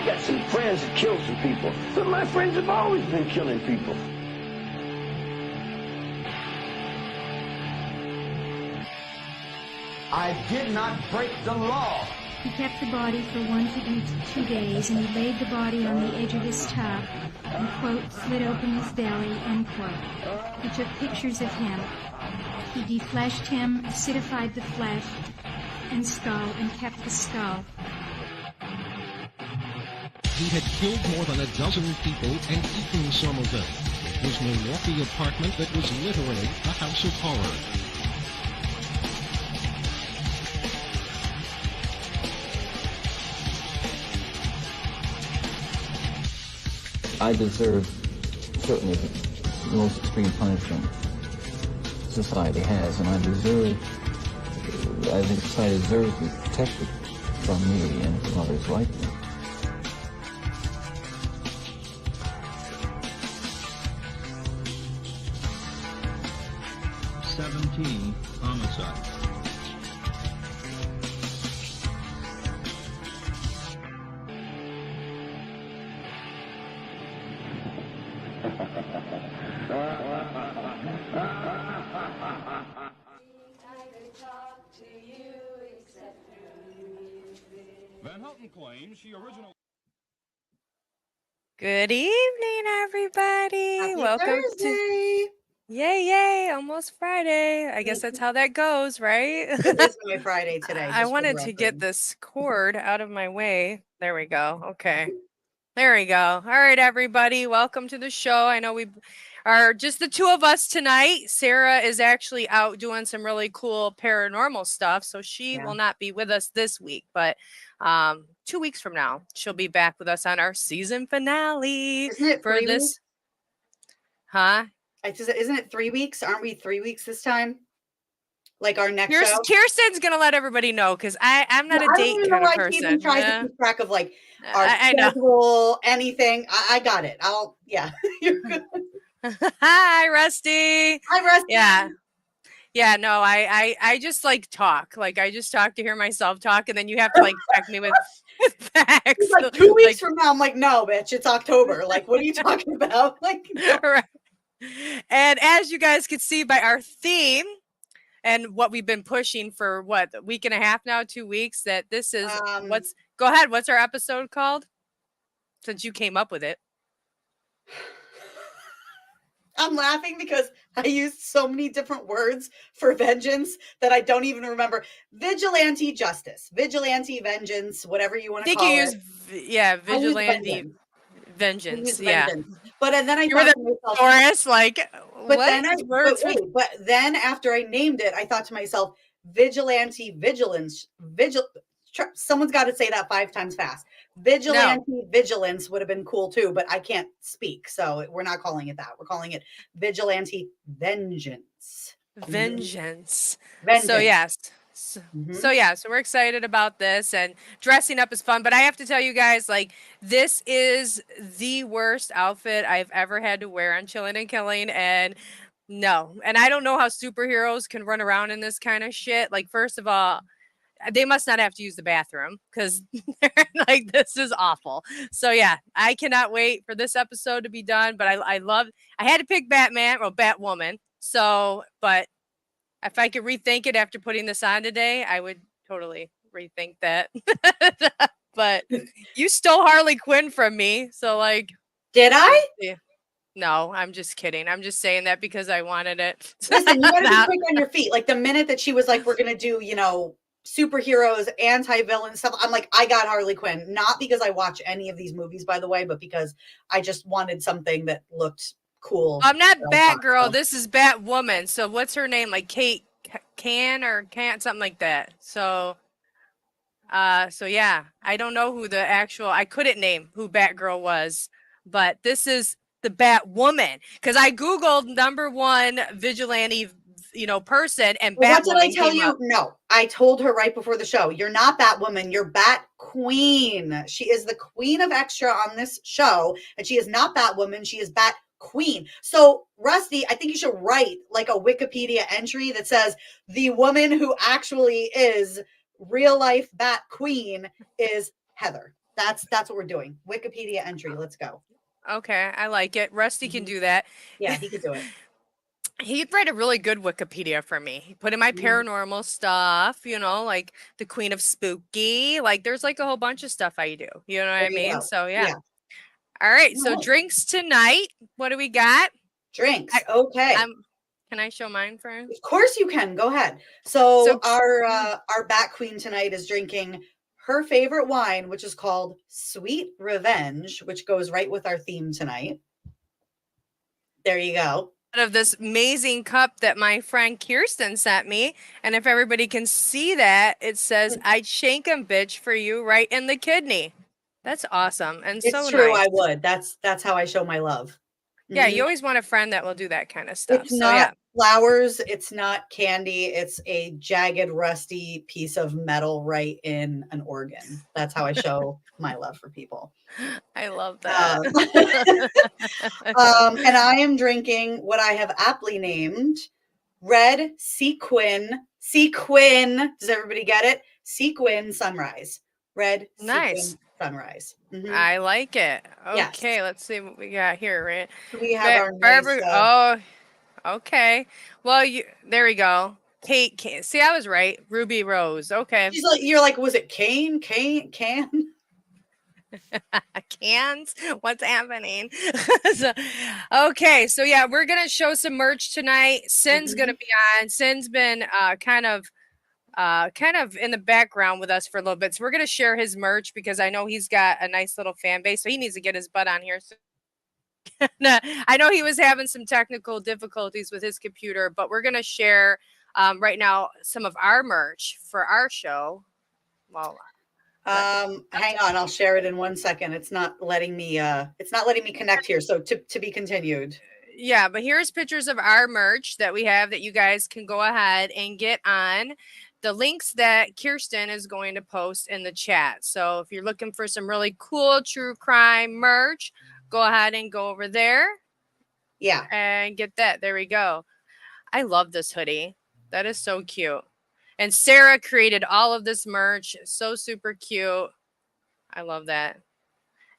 got some friends that killed some people, but my friends have always been killing people. I did not break the law. He kept the body for 1 to 2 days, and he laid the body on the edge of his tub and, quote, slit open his belly, end quote. He took pictures of him. He defleshed him, acidified the flesh and skull, and kept the skull. He had killed more than a dozen people and eaten some of them. His Milwaukee apartment that was literally a house of horror. I deserve certainly the most extreme punishment society has, and I think society deserves to be protected from me and from others like me. Homicide. Van Houten claims she originally... Good evening, everybody. Happy Welcome Thursday. Yay, almost Friday. I guess that's how that goes, right? It is my Friday today. I wanted to get this cord out of my way. There we go. Okay. There we go. All right, everybody. Welcome to the show. I know we are just the two of us tonight. Sarah is actually out doing some really cool paranormal stuff, so she will not be with us this week, but 2 weeks from now, she'll be back with us on our season finale. Isn't it for this? Weeks? Huh? Isn't it 3 weeks? Aren't we 3 weeks this time? Like our next show? Kirsten's gonna let everybody know because I'm not a date kind of person. Even tries to keep track of like our schedule, anything. I got it. You're good. Hi, Rusty. Hi, Rusty. Yeah, no, I just like talk. Like I just talk to hear myself talk, and then you have to like check me with facts. Like 2 weeks from now, I'm like, no, bitch, it's October. Like, what are you talking about? Like, no. Right. And as you guys can see by our theme and what we've been pushing for a week and a half now, 2 weeks, that this is go ahead. What's our episode called? Since you came up with it. I'm laughing because I used so many different words for vengeance that I don't even remember. Vigilante justice, vigilante vengeance, whatever you want to call it. I think you use, vigilante vengeance. Yeah. But then I you were the Taurus, like, but then after I named it, I thought to myself, vigilante vigilance, someone's got to say that 5 times fast. Vigilante vigilance would have been cool too, but I can't speak, so we're not calling it that. We're calling it vigilante vengeance. Vengeance. So yes. So we're excited about this, and dressing up is fun, but I have to tell you guys, like, this is the worst outfit I've ever had to wear on Chillin' and Killing, and I don't know how superheroes can run around in this kind of shit. Like, first of all, they must not have to use the bathroom because like, this is awful. So yeah, I cannot wait for this episode to be done, but I had to pick Batman or Batwoman. So, but if I could rethink it after putting this on today, I would totally rethink that. But you stole Harley Quinn from me. So like, did I? No, I'm just kidding. I'm just saying that because I wanted it. Listen, you gotta be quick on your feet. Like the minute that she was like, we're going to do, superheroes, anti-villain stuff, I'm like, I got Harley Quinn. Not because I watch any of these movies, by the way, but because I just wanted something that looked cool. I'm not Batgirl. This is Batwoman. So what's her name? Like Kate Can, something like that. So yeah, I don't know who I couldn't name who Batgirl was, but this is the Batwoman because I Googled #1 vigilante, person, and Batwoman. What did I tell you? No, I told her right before the show, you're not Batwoman, you're Bat Queen. She is the queen of extra on this show, and she is not Batwoman, she is Bat Queen. So Rusty, I think you should write like a Wikipedia entry that says the woman who actually is real life Bat Queen is Heather. That's what we're doing. Wikipedia entry. Let's go. Okay, I like it. Rusty can do that. Yeah, he could do it. He'd write a really good Wikipedia for me. He put in my paranormal stuff, you know, like the Queen of Spooky. Like there's like a whole bunch of stuff I do. You know what I mean? So yeah. All right. So drinks tonight. What do we got? Drinks. Okay. Can I show mine first? Of course you can. Go ahead. So our Bat Queen tonight is drinking her favorite wine, which is called Sweet Revenge, which goes right with our theme tonight. There you go. Out of this amazing cup that my friend Kirsten sent me, and if everybody can see that, it says "I'd shank 'em, bitch, for you right in the kidney." That's awesome, and it's so true. nice. I would. That's how I show my love. Yeah, you always want a friend that will do that kind of stuff. It's not flowers. It's not candy. It's a jagged, rusty piece of metal right in an organ. That's how I show my love for people. I love that. And I am drinking what I have aptly named Red Sequin. Sequin. Does everybody get it? Sequin Sunrise. Red Nice. Sequin Sunrise. I like it. Okay, yes. Let's see what we got here. Right? We have our okay. Well, there we go. Kate, see, I was right. Ruby Rose. Okay. She's like, you're like, was it Can? Cans? What's happening? Okay, so yeah, we're gonna show some merch tonight. Sin's gonna be on. Sin's been kind of in the background with us for a little bit. So we're gonna share his merch because I know he's got a nice little fan base, so he needs to get his butt on here. So I know he was having some technical difficulties with his computer, but we're gonna share right now some of our merch for our show. Well, hang on, I'll share it in 1 second. It's not letting me connect here. So to be continued. Yeah, but here's pictures of our merch that we have that you guys can go ahead and get on the links that Kirsten is going to post in the chat. So if you're looking for some really cool true crime merch, go ahead and go over there. Yeah. And get that. There we go. I love this hoodie. That is so cute. And Sarah created all of this merch. So super cute. I love that.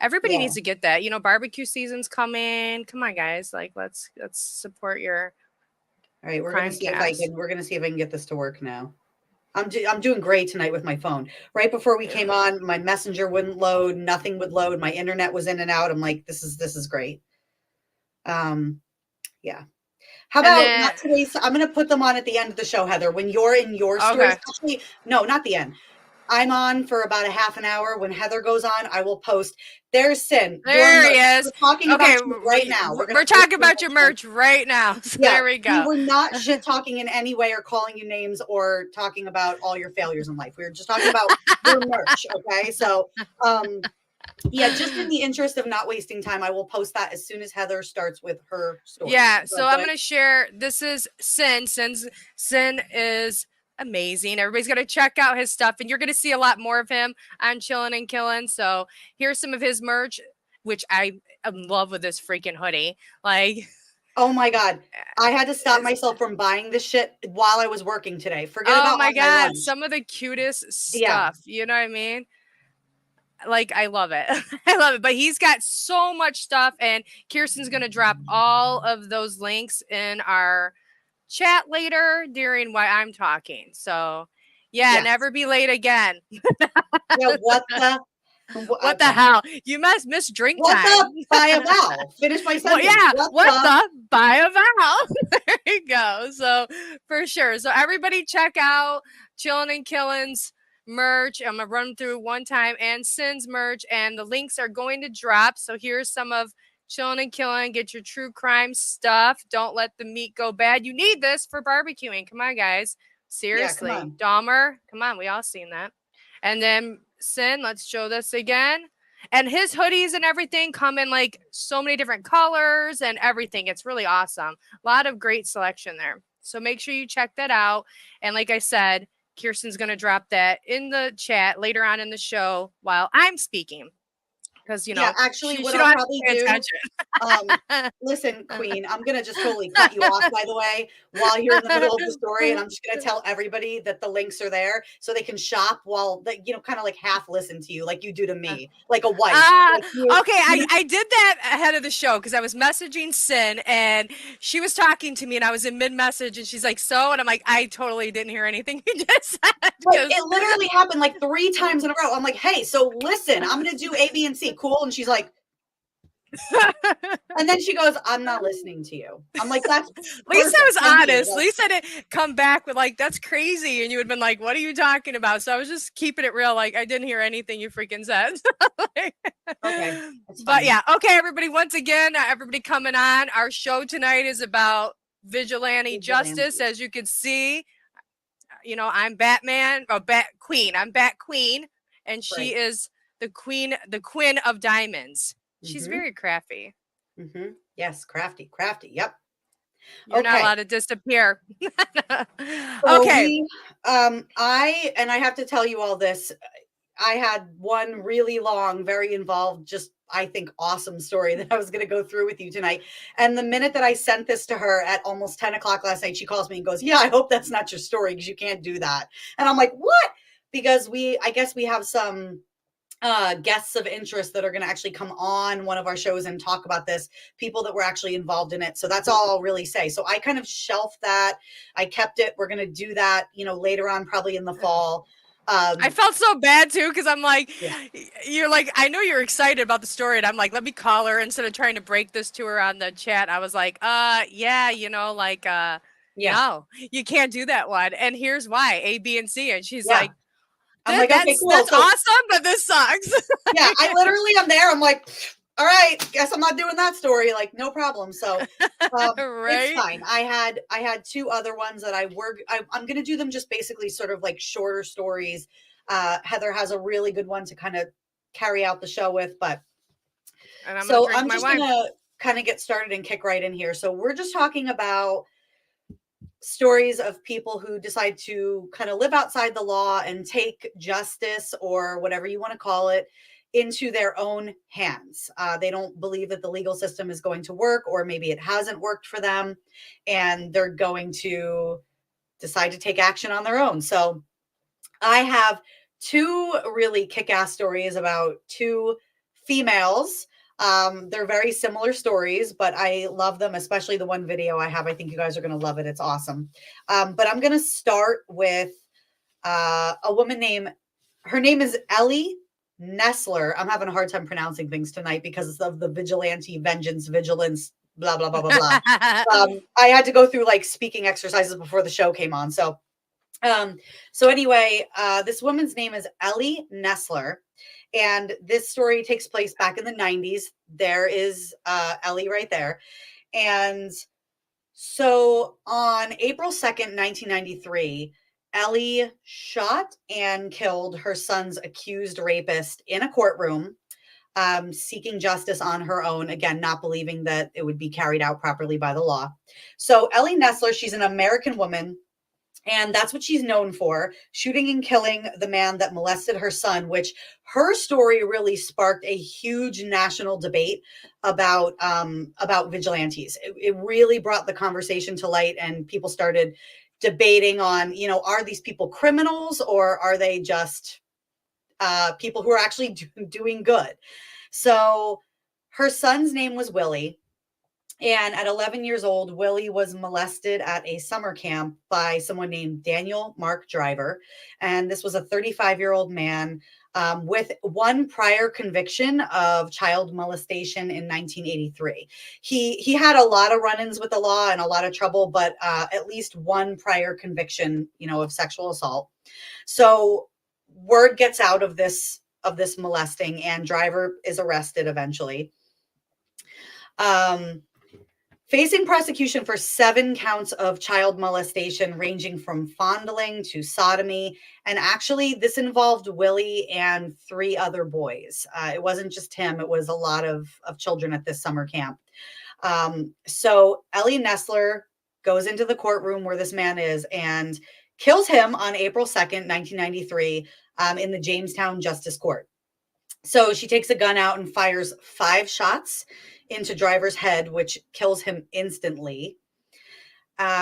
Everybody needs to get that. You know, barbecue season's coming. Come on, guys. Like, let's support your. All right, we're gonna see if I can get this to work now. I'm doing great tonight with my phone. Right before we came on, my messenger wouldn't load. Nothing would load. My internet was in and out. I'm like, this is great. Yeah. How about not today's? I'm going to put them on at the end of the show, Heather, when you're in your stories. Actually, no, not the end. I'm on for about a half an hour. When Heather goes on, I will post. There's Sin. There he is. We're talking about you right now. We're talking about your merch right now. So there we go. We're not shit talking in any way or calling you names or talking about all your failures in life. We're just talking about your merch. Okay. So, yeah, just in the interest of not wasting time, I will post that as soon as Heather starts with her story. Yeah, so I'm going to share. This is Sin. Sin is amazing. Everybody's going to check out his stuff, and you're going to see a lot more of him on Chillin' and Killin'. So here's some of his merch, which I am in love with this freaking hoodie. Like, oh my God, I had to stop myself from buying this shit while I was working today. Forget about my God, some of the cutest stuff. You know what I mean? Like, I love it. I love it. But he's got so much stuff, and Kirsten's going to drop all of those links in our chat later during while I'm talking. So, yeah, never be late again. Yeah, what the hell? You must miss drink time. What the by a vowel? Finish my sentence. Well, yeah, what the by a vowel? There you go. So, for sure. So, everybody check out Chillin' and Killin's merch. I'm gonna run through one time, and Sin's merch, and the links are going to drop. So here's some of Chillin' and Killin'. Get your true crime stuff. Don't let the meat go bad. You need this for barbecuing. Come on, guys. Seriously. Yeah, come on. Dahmer. Come on. We all seen that. And then Sin, let's show this again. And his hoodies and everything come in like so many different colors and everything. It's really awesome. A lot of great selection there. So make sure you check that out. And like I said, Kirsten's going to drop that in the chat later on in the show while I'm speaking. because Yeah, actually, she what don't I'll have to probably pay do, attention. listen, Queen, I'm gonna just totally cut you off, by the way, while you're in the middle of the story, and I'm just gonna tell everybody that the links are there so they can shop while they, kind of like half listen to you, like you do to me, like a wife. Like Okay, I did that ahead of the show because I was messaging Sin and she was talking to me and I was in mid message and she's like, so, and I'm like, I totally didn't hear anything you just said. Like, it literally happened like 3 times in a row. I'm like, hey, so listen, I'm gonna do A, B, and C. Cool. And she's like, and then she goes, I'm not listening to you. I'm like, that's Lisa was honest. Like, Lisa didn't come back with like, that's crazy. And you would have been like, what are you talking about? So I was just keeping it real. Like, I didn't hear anything you freaking said. okay. But yeah. Okay, everybody. Once again, everybody coming on. Our show tonight is about vigilante justice. As you can see, I'm Batman, or Bat Queen. I'm Bat Queen. And she is the queen of diamonds. She's very crafty. Yes, crafty. Yep. You're not allowed to disappear. Okay. I have to tell you all this. I had one really long, very involved, just I think awesome story that I was going to go through with you tonight. And the minute that I sent this to her at almost 10 o'clock last night, she calls me and goes, yeah, I hope that's not your story because you can't do that. And I'm like, what? Because I guess we have some guests of interest that are going to actually come on one of our shows and talk about this, people that were actually involved in it. So that's all I'll really say. So I kind of shelved that. I kept it. We're going to do that, later on, probably in the fall. I felt so bad too because I'm like, you're like, I know you're excited about the story, and I'm like, let me call her instead of trying to break this to her on the chat. I was like, no, you can't do that one, and here's why: A, B, and C. And she's like, I'm like, okay, cool. That's awesome, but this sucks. Yeah, I literally am there. I'm like, all right, guess I'm not doing that story. Like, no problem. So it's fine. I had 2 other ones that I'm going to do them just basically sort of like shorter stories. Heather has a really good one to kind of carry out the show with, but I'm just going to kind of get started and kick right in here. So we're just talking about stories of people who decide to kind of live outside the law and take justice, or whatever you want to call it, into their own hands. They don't believe that the legal system is going to work, or maybe it hasn't worked for them, and they're going to decide to take action on their own. So I have 2 really kick-ass stories about 2 females. They're very similar stories, but I love them, especially the one video I have. I think you guys are going to love it. It's awesome. But I'm going to start with a woman her name is Ellie Nessler. I'm having a hard time pronouncing things tonight because of the Vigilante Vengeance, Vigilance, blah, blah, blah, blah, blah. I had to go through like speaking exercises before the show came on. So anyway, this woman's name is Ellie Nessler. And this story takes place back in the 90s. There is Ellie right there. And so on April 2nd, 1993, Ellie shot and killed her son's accused rapist in a courtroom, seeking justice on her own, again, not believing that it would be carried out properly by the law. So Ellie Nessler, she's an American woman, and that's what she's known for, shooting and killing the man that molested her son, which her story really sparked a huge national debate about vigilantes. It really brought the conversation to light, and people started debating on, are these people criminals, or are they just people who are actually doing good? So her son's name was Willie. And at 11 years old, Willie was molested at a summer camp by someone named Daniel Mark Driver. And this was a 35-year-old man with one prior conviction of child molestation in 1983. He had a lot of run-ins with the law and a lot of trouble, but at least one prior conviction, of sexual assault. So word gets out of this molesting, and Driver is arrested eventually. Facing prosecution for 7 counts of child molestation, ranging from fondling to sodomy. And actually, this involved Willie and 3 other boys. It wasn't just him. It was a lot of children at this summer camp. So Ellie Nessler goes into the courtroom where this man is and kills him on April 2nd, 1993, in the Jamestown Justice Court. So she takes a gun out and fires 5 shots into driver's head, which kills him instantly.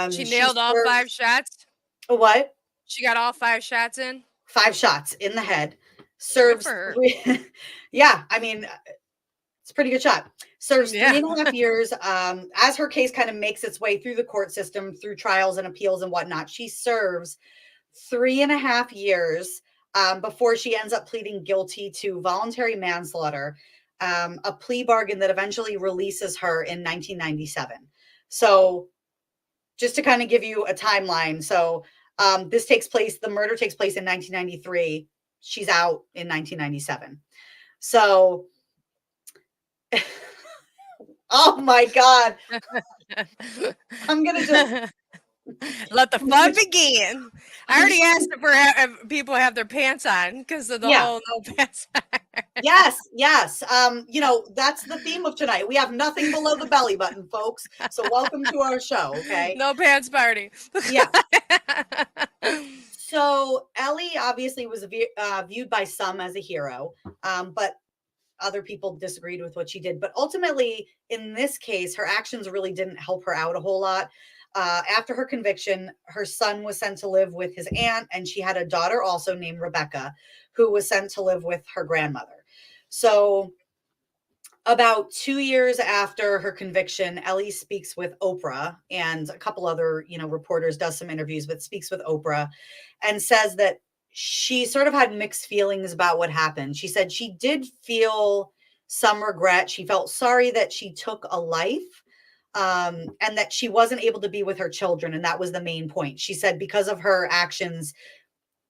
She She nailed all 5 shots? What? She got all 5 shots in? 5 shots in the head. Good Serves for her. 3 Yeah, I mean, it's a pretty good shot. Serves Yeah. 3.5 years. As her case kind of makes its way through the court system, through trials and appeals and whatnot, she serves 3.5 years before she ends up pleading guilty to voluntary manslaughter, a plea bargain that eventually releases her in 1997. So just to kind of give you a timeline. So the murder takes place in 1993. She's out in 1997. So, oh my God. I'm going to just. Let the fun begin. I already asked if people have their pants on because of the whole no pants. Yes. That's the theme of tonight. We have nothing below the belly button, folks. So welcome to our show. Okay. No pants party. Yeah. So Ellie obviously was viewed by some as a hero, but other people disagreed with what she did. But ultimately, in this case, her actions really didn't help her out a whole lot. After her conviction, her son was sent to live with his aunt, and she had a daughter also named Rebecca, who was sent to live with her grandmother. So about 2 years after her conviction, Ellie speaks with Oprah and a couple other, reporters, does some interviews, but speaks with Oprah and says that she sort of had mixed feelings about what happened. She said she did feel some regret. She felt sorry that she took a life. And that she wasn't able to be with her children. And that was the main point. She said because of her actions,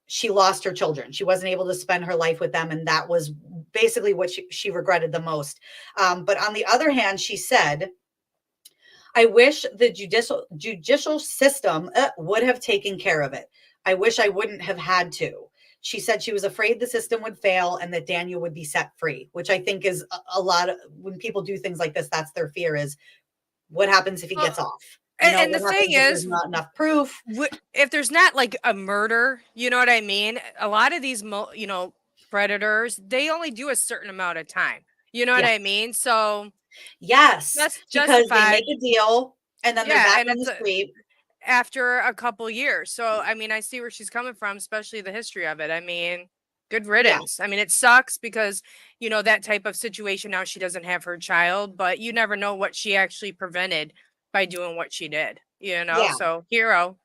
she lost her children. She wasn't able to spend her life with them. And that was basically what she regretted the most. But on the other hand, she said, I wish the judicial system would have taken care of it. I wish I wouldn't have had to. She said she was afraid the system would fail and that Daniel would be set free, which I think is a lot of, when people do things like this, that's their fear is, what happens if he gets off? And the thing is, there's not enough proof. If there's not like a murder, you know what I mean? A lot of these, predators, they only do a certain amount of time. You know what I mean? So yes, that's because justified. they make a deal and then they're back on the street after a couple years. So I mean, I see where she's coming from, especially the history of it. I mean, good riddance. I mean, it sucks because, that type of situation now she doesn't have her child, but you never know what she actually prevented by doing what she did, so hero.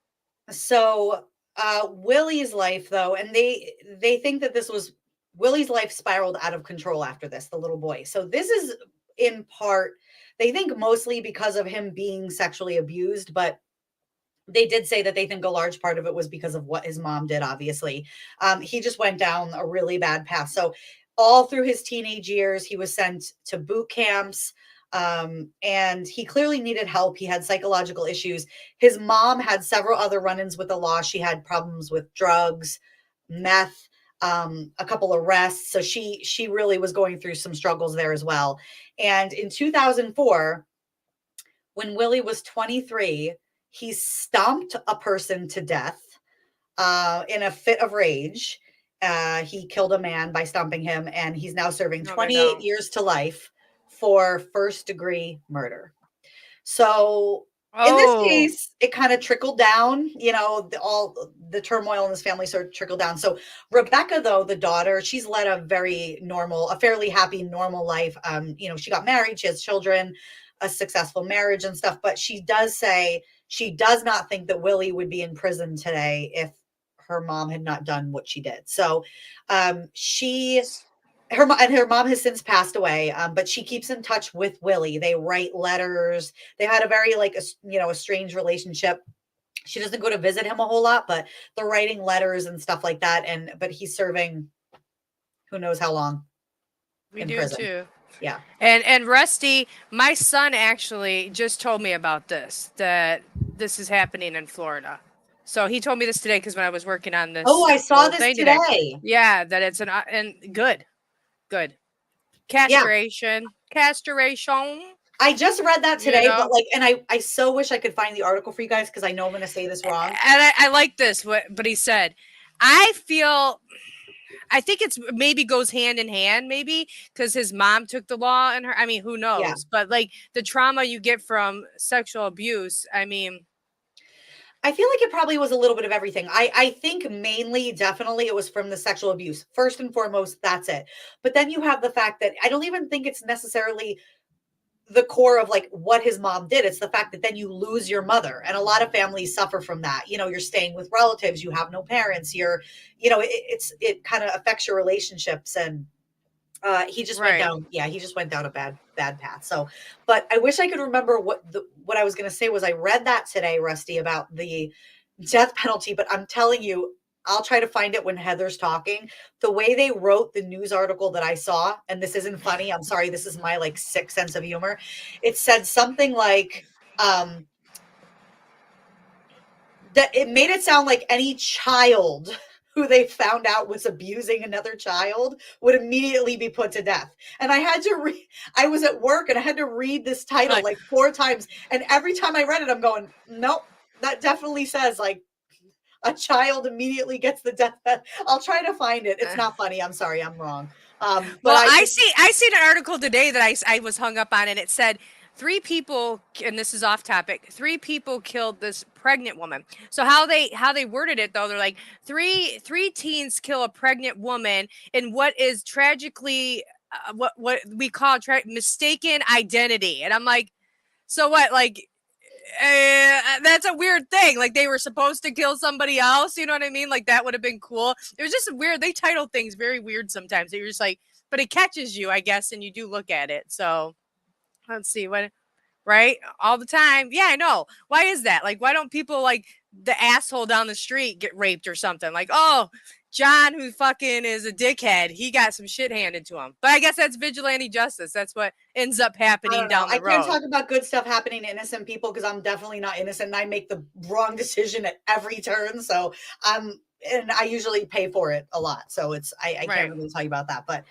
So Willie's life though, and they think that this was Willie's life spiraled out of control after this, the little boy. So this is in part, they think mostly because of him being sexually abused, but they did say that they think a large part of it was because of what his mom did, obviously. He just went down a really bad path. So all through his teenage years, he was sent to boot camps, and he clearly needed help. He had psychological issues. His mom had several other run-ins with the law. She had problems with drugs, meth, a couple arrests. So she really was going through some struggles there as well. And in 2004, when Willie was 23, he stomped a person to death in a fit of rage. He killed a man by stomping him, and he's now serving 28 years to life for first-degree murder. So in this case, it kind of trickled down, all the turmoil in this family sort of trickled down. So Rebecca, though, the daughter, she's led a fairly happy, normal life. She got married, she has children, a successful marriage and stuff, but she does say she does not think that Willie would be in prison today if her mom had not done what she did. So her mom has since passed away, but she keeps in touch with Willie. They write letters. They had a very a strange relationship. She doesn't go to visit him a whole lot, but they're writing letters and stuff like that. But he's serving who knows how long. We do prison. Too. Yeah. And Rusty, my son actually just told me about that this is happening in Florida. So he told me this today because when I was working on this. Oh, I saw this today. Yeah, that it's and good. Castration. I just read that today, but I so wish I could find the article for you guys because I know I'm going to say this wrong. And I like this, but he said, I feel I think it's maybe goes hand in hand, maybe because his mom took the law in her. I mean, who knows? Yeah. But like the trauma you get from sexual abuse, I mean, I feel like it probably was a little bit of everything. I think mainly, definitely, it was from the sexual abuse. First and foremost, that's it. But then you have the fact that I don't even think it's necessarily the core of like what his mom did. It's the fact that then you lose your mother. And a lot of families suffer from that. You know, you're staying with relatives, you have no parents, it kind of affects your relationships. And he just went down, he just went down a bad path. So, but I wish I could remember what I was going to say was I read that today, Rusty, about the death penalty, but I'm telling you, I'll try to find it when Heather's talking. The way they wrote the news article that I saw, and this isn't funny, I'm sorry, this is my like sick sense of humor. It said something like, that it made it sound like any child who they found out was abusing another child would immediately be put to death. And I had to I was at work and I had to read this title like 4 times. And every time I read it, I'm going, nope, that definitely says like a child immediately gets the death penalty. I'll try to find it. It's not funny. I'm sorry. I'm wrong. But well, I seen an article today that I was hung up on, and it said 3 people, and this is off topic, 3 people killed this pregnant woman. So how they worded it though, they're like three teens kill a pregnant woman in what is tragically what we call mistaken identity. And I'm like, so what? Like, that's a weird thing. Like they were supposed to kill somebody else. You know what I mean? Like that would have been cool. It was just weird. They title things very weird sometimes. That you're just like, but it catches you, I guess, and you do look at it. So let's see what, right? All the time. Yeah, I know. Why is that? Like, why don't people like the asshole down the street get raped or something? Like, oh, John, who fucking is a dickhead, he got some shit handed to him. But I guess that's vigilante justice. That's what ends up happening down the road. I can't talk about good stuff happening to innocent people because I'm definitely not innocent and I make the wrong decision at every turn. So and I usually pay for it a lot. So I can't really tell you about that. But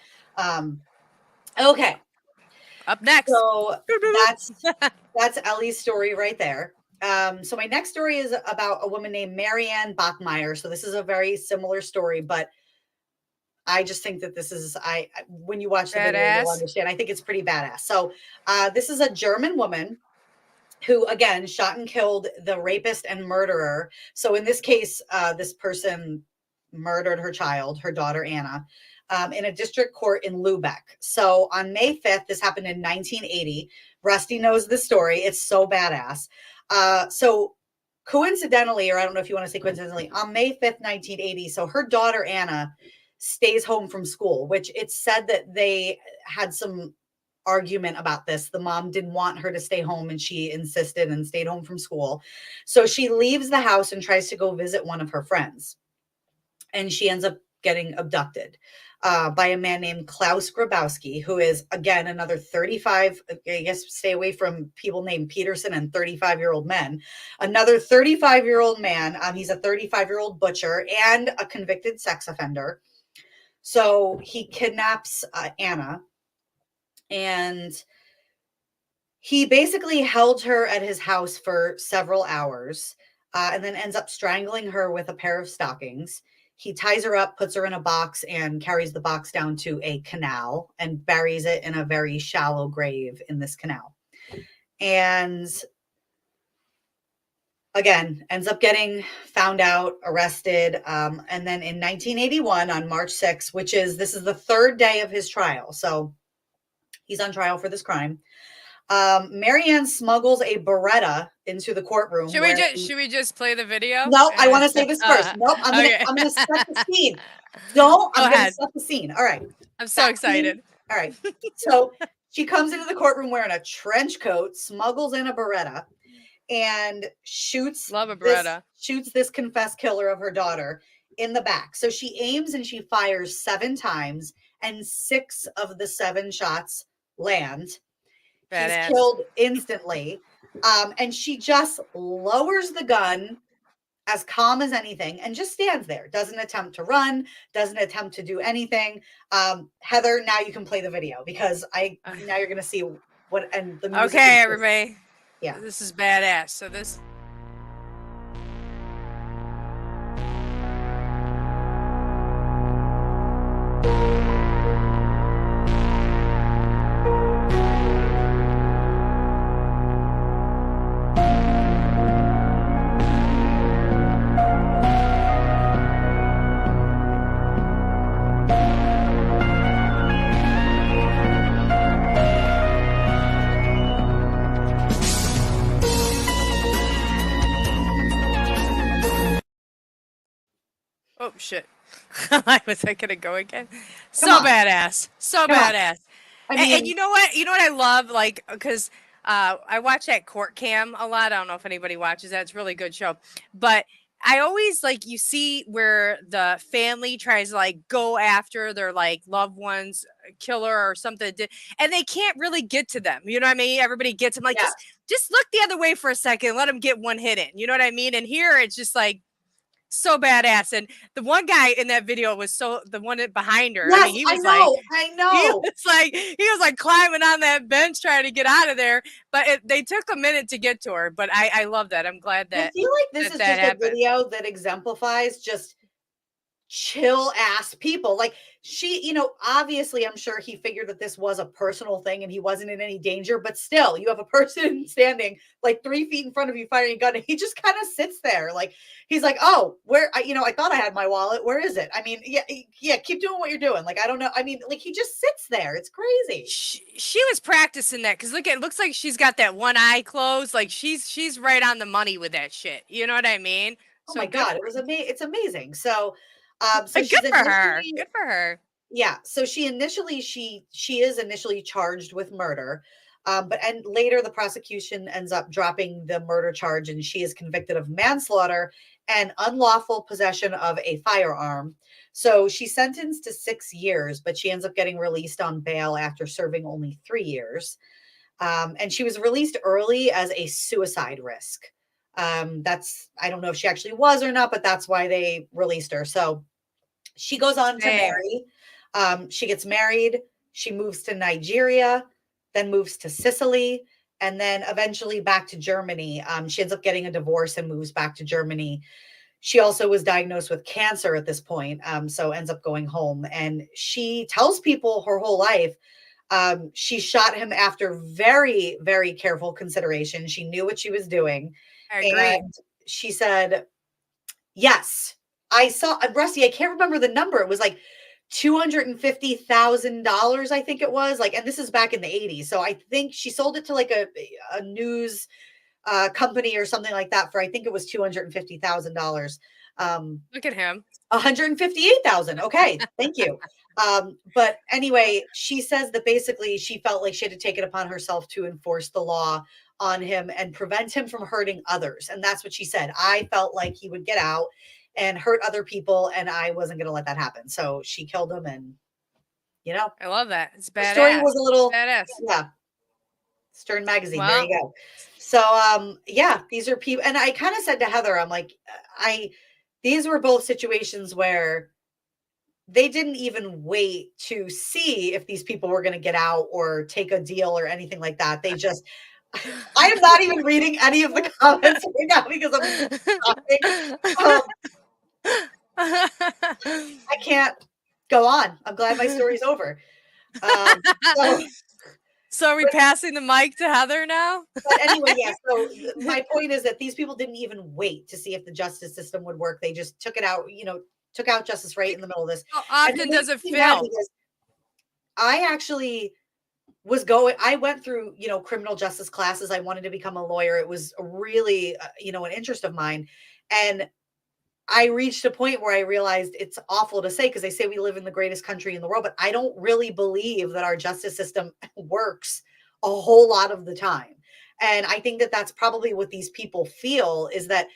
okay. Up next. So that's Ellie's story right there. So my next story is about a woman named Marianne Bachmeyer. So this is a very similar story, but I just think that this is, when you watch the video, you'll understand. I think it's pretty badass. So this is a German woman who, again, shot and killed the rapist and murderer. So in this case, this person murdered her child, her daughter, Anna, in a district court in Lubeck. So on May 5th, this happened in 1980. Rusty knows the story. It's so badass. So coincidentally, or I don't know if you want to say coincidentally, on May 5th, 1980, so her daughter, Anna, stays home from school, which it's said that they had some argument about this. The mom didn't want her to stay home and she insisted and stayed home from school. So she leaves the house and tries to go visit one of her friends. And she ends up getting abducted by a man named Klaus Grabowski, who is, again, another 35, I guess stay away from people named Peterson and 35-year-old men. Another 35-year-old man. He's a 35-year-old butcher and a convicted sex offender. So he kidnaps Anna, and he basically held her at his house for several hours and then ends up strangling her with a pair of stockings. He ties her up, puts her in a box, and carries the box down to a canal and buries it in a very shallow grave in this canal. And again, ends up getting found out, arrested. And then in 1981, on March 6th, this is the 3rd day of his trial. So he's on trial for this crime. Marianne smuggles a Beretta into the courtroom. Should we just play the video? No, I want to say this first. Nope, I'm gonna set the scene. I'm gonna set the scene. All right. I'm so excited. All right. So she comes into the courtroom wearing a trench coat, smuggles in a Beretta, and shoots this confessed killer of her daughter in the back. So she aims and she fires 7 times, and 6 of the 7 shots land. Badass. He's killed instantly. And she just lowers the gun as calm as anything and just stands there. Doesn't attempt to run, doesn't attempt to do anything. Heather, now you can play the video because now you're going to see what, and the music. Okay, everybody. Yeah. This is badass. So this. Oh shit! Was I gonna go again? Come on. Badass, so Come on. badass. I mean, and you know what? You know what I love, like, because I watch that Court Cam a lot. I don't know if anybody watches that. It's a really good show. But I always like you see where the family tries to like go after their like loved one's killer or something, and they can't really get to them. You know what I mean? Everybody gets them like yeah. just look the other way for a second, let them get one hit in. You know what I mean? And here it's just like so badass. And the one guy in that video was the one behind her. Yes, I mean, he was I know. he was like climbing on that bench trying to get out of there. But they took a minute to get to her. But I love that. I'm glad that I feel like this is just happened. a video that exemplifies just chill ass people. Like she, you know, obviously I'm sure he figured that this was a personal thing and he wasn't in any danger, but still you have a person standing like 3 feet in front of you firing a gun and he just kind of sits there. Like he's like, oh, I thought I had my wallet. Where is it? I mean, yeah, keep doing what you're doing. Like, I don't know. I mean, like he just sits there. It's crazy. She was practicing that because it looks like she's got that one eye closed. Like she's right on the money with that shit. You know what I mean? Oh my God, it was amazing. It's amazing. So she's good for her. Good for her. Yeah. So she is initially charged with murder. But later the prosecution ends up dropping the murder charge and she is convicted of manslaughter and unlawful possession of a firearm. So she's sentenced to 6 years, but she ends up getting released on bail after serving only 3 years. And she was released early as a suicide risk. I don't know if she actually was or not, but that's why they released her. So she goes on to marry. She gets married. She moves to Nigeria, then moves to Sicily, and then eventually back to Germany. She ends up getting a divorce and moves back to Germany. She also was diagnosed with cancer at this point, so ends up going home. And she tells people her whole life she shot him after very, very careful consideration. She knew what she was doing. I agree. And she said, yes, I saw, Rusty, I can't remember the number. It was like $250,000, I think it was. Like, and this is back in the 80s. So I think she sold it to like a news company or something like that for, I think it was $250,000. Look at him. 158,000. Okay. Thank you. But anyway, she says that basically she felt like she had to take it upon herself to enforce the law on him and prevent him from hurting others. And that's what she said. I felt like he would get out and hurt other people, and I wasn't going to let that happen. So she killed him, and you know, I love that. It's badass. The story was a little badass. Yeah. Stern magazine. Wow. There you go. So, yeah, these are people, and I kind of said to Heather, I'm like, these were both situations where they didn't even wait to see if these people were going to get out or take a deal or anything like that. They just, I am not even reading any of the comments right now because I'm talking. I can't go on. I'm glad my story's over. So are we passing the mic to Heather now? But anyway, yeah. So my point is that these people didn't even wait to see if the justice system would work. They just took it out, took out justice right in the middle of this. How often does it fail? I actually I went through, criminal justice classes. I wanted to become a lawyer. It was really, an interest of mine. And I reached a point where I realized it's awful to say, because they say we live in the greatest country in the world, but I don't really believe that our justice system works a whole lot of the time. And I think that that's probably what these people feel, is that,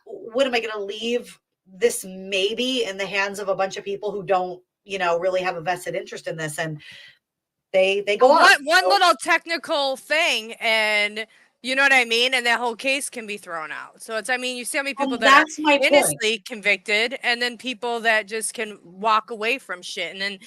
what am I going to leave this maybe in the hands of a bunch of people who don't, really have a vested interest in this? And they go on. One little technical thing, and you know what I mean? And that whole case can be thrown out. So you see how many people that are innocently convicted, and then people that just can walk away from shit. And then,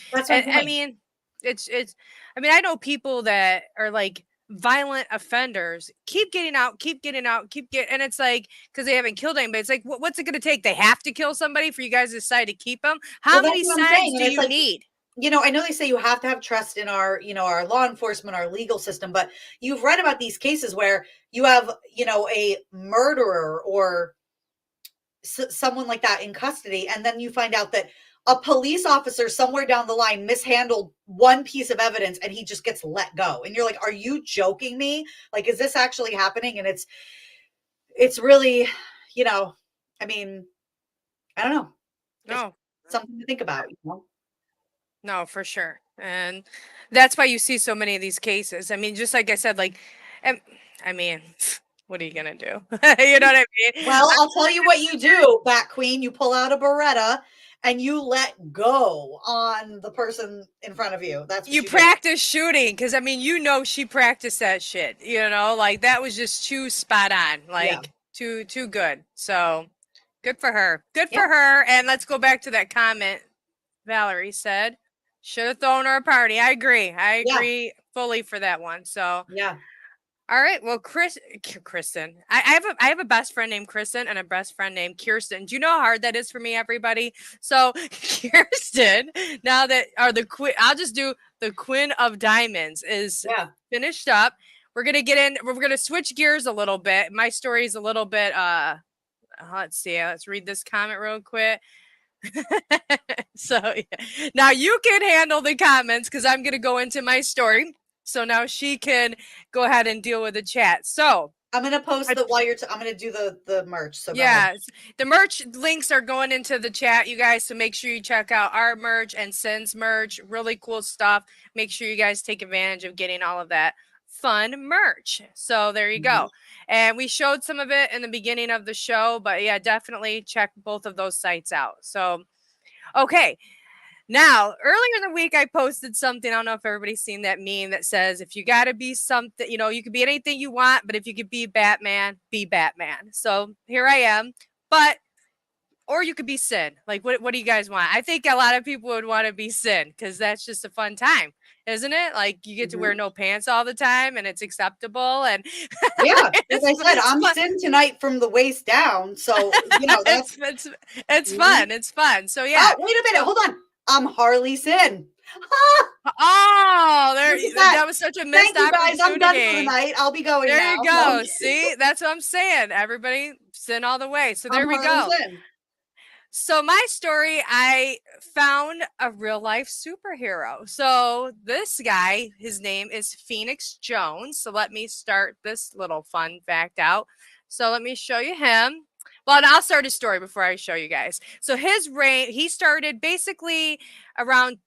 I know people that are like violent offenders keep getting out, and it's like, because they haven't killed anybody. It's like, what's it going to take? They have to kill somebody for you guys to decide to keep them? How many sides do you need? I know they say you have to have trust in our, our law enforcement, our legal system, but you've read about these cases where you have, a murderer or someone like that in custody. And then you find out that a police officer somewhere down the line mishandled one piece of evidence and he just gets let go. And you're like, are you joking me? Like, is this actually happening? And it's really, I don't know. No. Something to think about, you know? No, for sure. And that's why you see so many of these cases. I mean, just like I said, like, I mean, what are you gonna do? You know what I mean? Well, I'll tell you what you do, Bat Queen. You pull out a Beretta and you let go on the person in front of you. That's what you do. practice shooting, because I mean, you know, she practiced that shit. You know, like that was just too spot on, like too good. So good for her. Good for her. And let's go back to that comment Valerie said. Should have thrown her a party. I agree. I agree fully for that one. So yeah. All right. Well, Kristen, I have a best friend named Kristen and a best friend named Kirsten. Do you know how hard that is for me, everybody? So Kirsten, now that I'll just do the Queen of Diamonds is finished up. We're gonna switch gears a little bit. My story is a little bit let's see. Let's read this comment real quick. So now you can handle the comments because I'm gonna go into my story. So now she can go ahead and deal with the chat. So I'm gonna post while you're. I'm gonna do the merch. So the merch links are going into the chat, you guys. So make sure you check out our merch and Sin's merch. Really cool stuff. Make sure you guys take advantage of getting all of that fun merch. So there you go. And we showed some of it in the beginning of the show, but yeah, definitely check both of those sites out. So okay. Now, earlier in the week, I posted something. I don't know if everybody's seen that meme that says, if you got to be something, you know, you could be anything you want, but if you could be Batman, be Batman. So here I am. Or you could be Sin. Like, what do you guys want? I think a lot of people would want to be Sin because that's just a fun time, isn't it? Like, you get to wear no pants all the time and it's acceptable. And yeah, as I said, I'm Sin tonight from the waist down. So, you know, that's it's fun. It's fun. So, yeah. Oh, wait a minute. Hold on. I'm Harley Sin. Oh, that was such a missed opportunity. Thank you guys. I'm done for the night. I'll be going there now. You go. See, that's what I'm saying. Everybody Sin all the way. So there we go. Sin. So my story, I found a real life superhero. So this guy, his name is Phoenix Jones. So let me start this little fun fact out. So let me show you him. Well, and I'll start his story before I show you guys. So his reign, he started basically around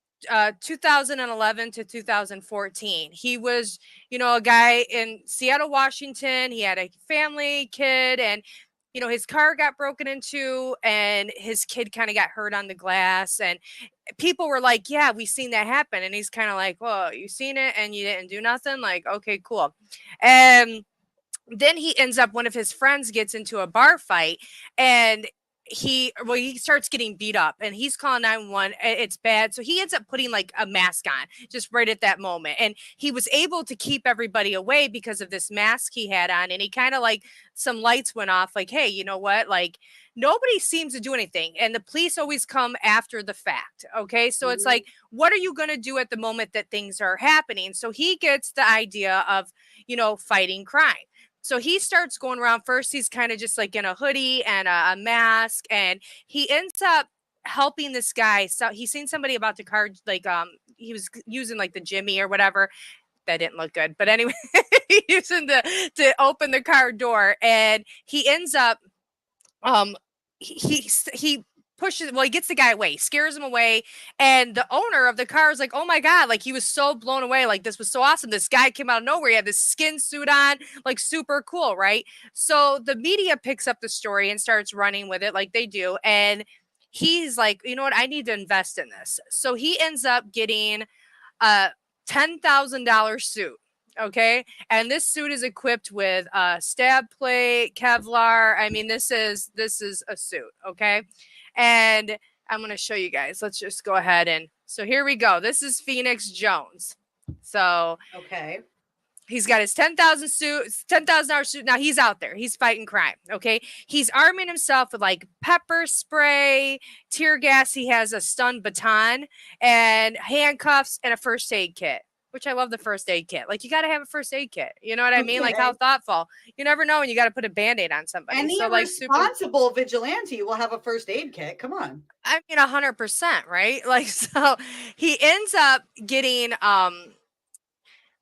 2011 to 2014. He was, you know, a guy in Seattle, Washington. He had a family, kid, and you know, his car got broken into and his kid kind of got hurt on the glass. And people were like, yeah, we seen that happen. And he's kind of like, well, you seen it and you didn't do nothing? Like, okay, cool. And then he ends up, one of his friends gets into a bar fight and he starts getting beat up and he's calling 911. It's bad. So he ends up putting like a mask on just right at that moment. And he was able to keep everybody away because of this mask he had on. And he kind of like some lights went off like, hey, you know what? Like nobody seems to do anything. And the police always come after the fact. Okay. So it's like, what are you going to do at the moment that things are happening? So he gets the idea of, you know, fighting crime. So he starts going around. First, he's kind of just like in a hoodie and a mask, and he ends up helping this guy. So he's seen somebody about to card, like he was using like the Jimmy or whatever. That didn't look good, but anyway, using to open the car door, and he ends up he pushes, well, he gets the guy away, he scares him away, and the owner of the car is like, oh my god, like he was so blown away, like this was so awesome, this guy came out of nowhere, he had this skin suit on, like super cool, right? So the media picks up the story and starts running with it like they do, and he's like, you know what, I need to invest in this. So he ends up getting a $10,000 suit. Okay. And this suit is equipped with a stab plate, Kevlar. I mean, this is a suit. Okay. And I'm going to show you guys. Let's just go ahead. And so here we go. This is Phoenix Jones. So, okay. He's got his $10,000 suit. Now he's out there. He's fighting crime. Okay. He's arming himself with like pepper spray, tear gas. He has a stun baton and handcuffs and a first aid kit, which I love the first aid kit. Like you got to have a first aid kit. You know what I mean? Like how thoughtful. You never know when you got to put a Band-Aid on somebody. Any so, like, responsible vigilante will have a first aid kit. Come on. I mean, 100%, right? Like, so he ends up getting,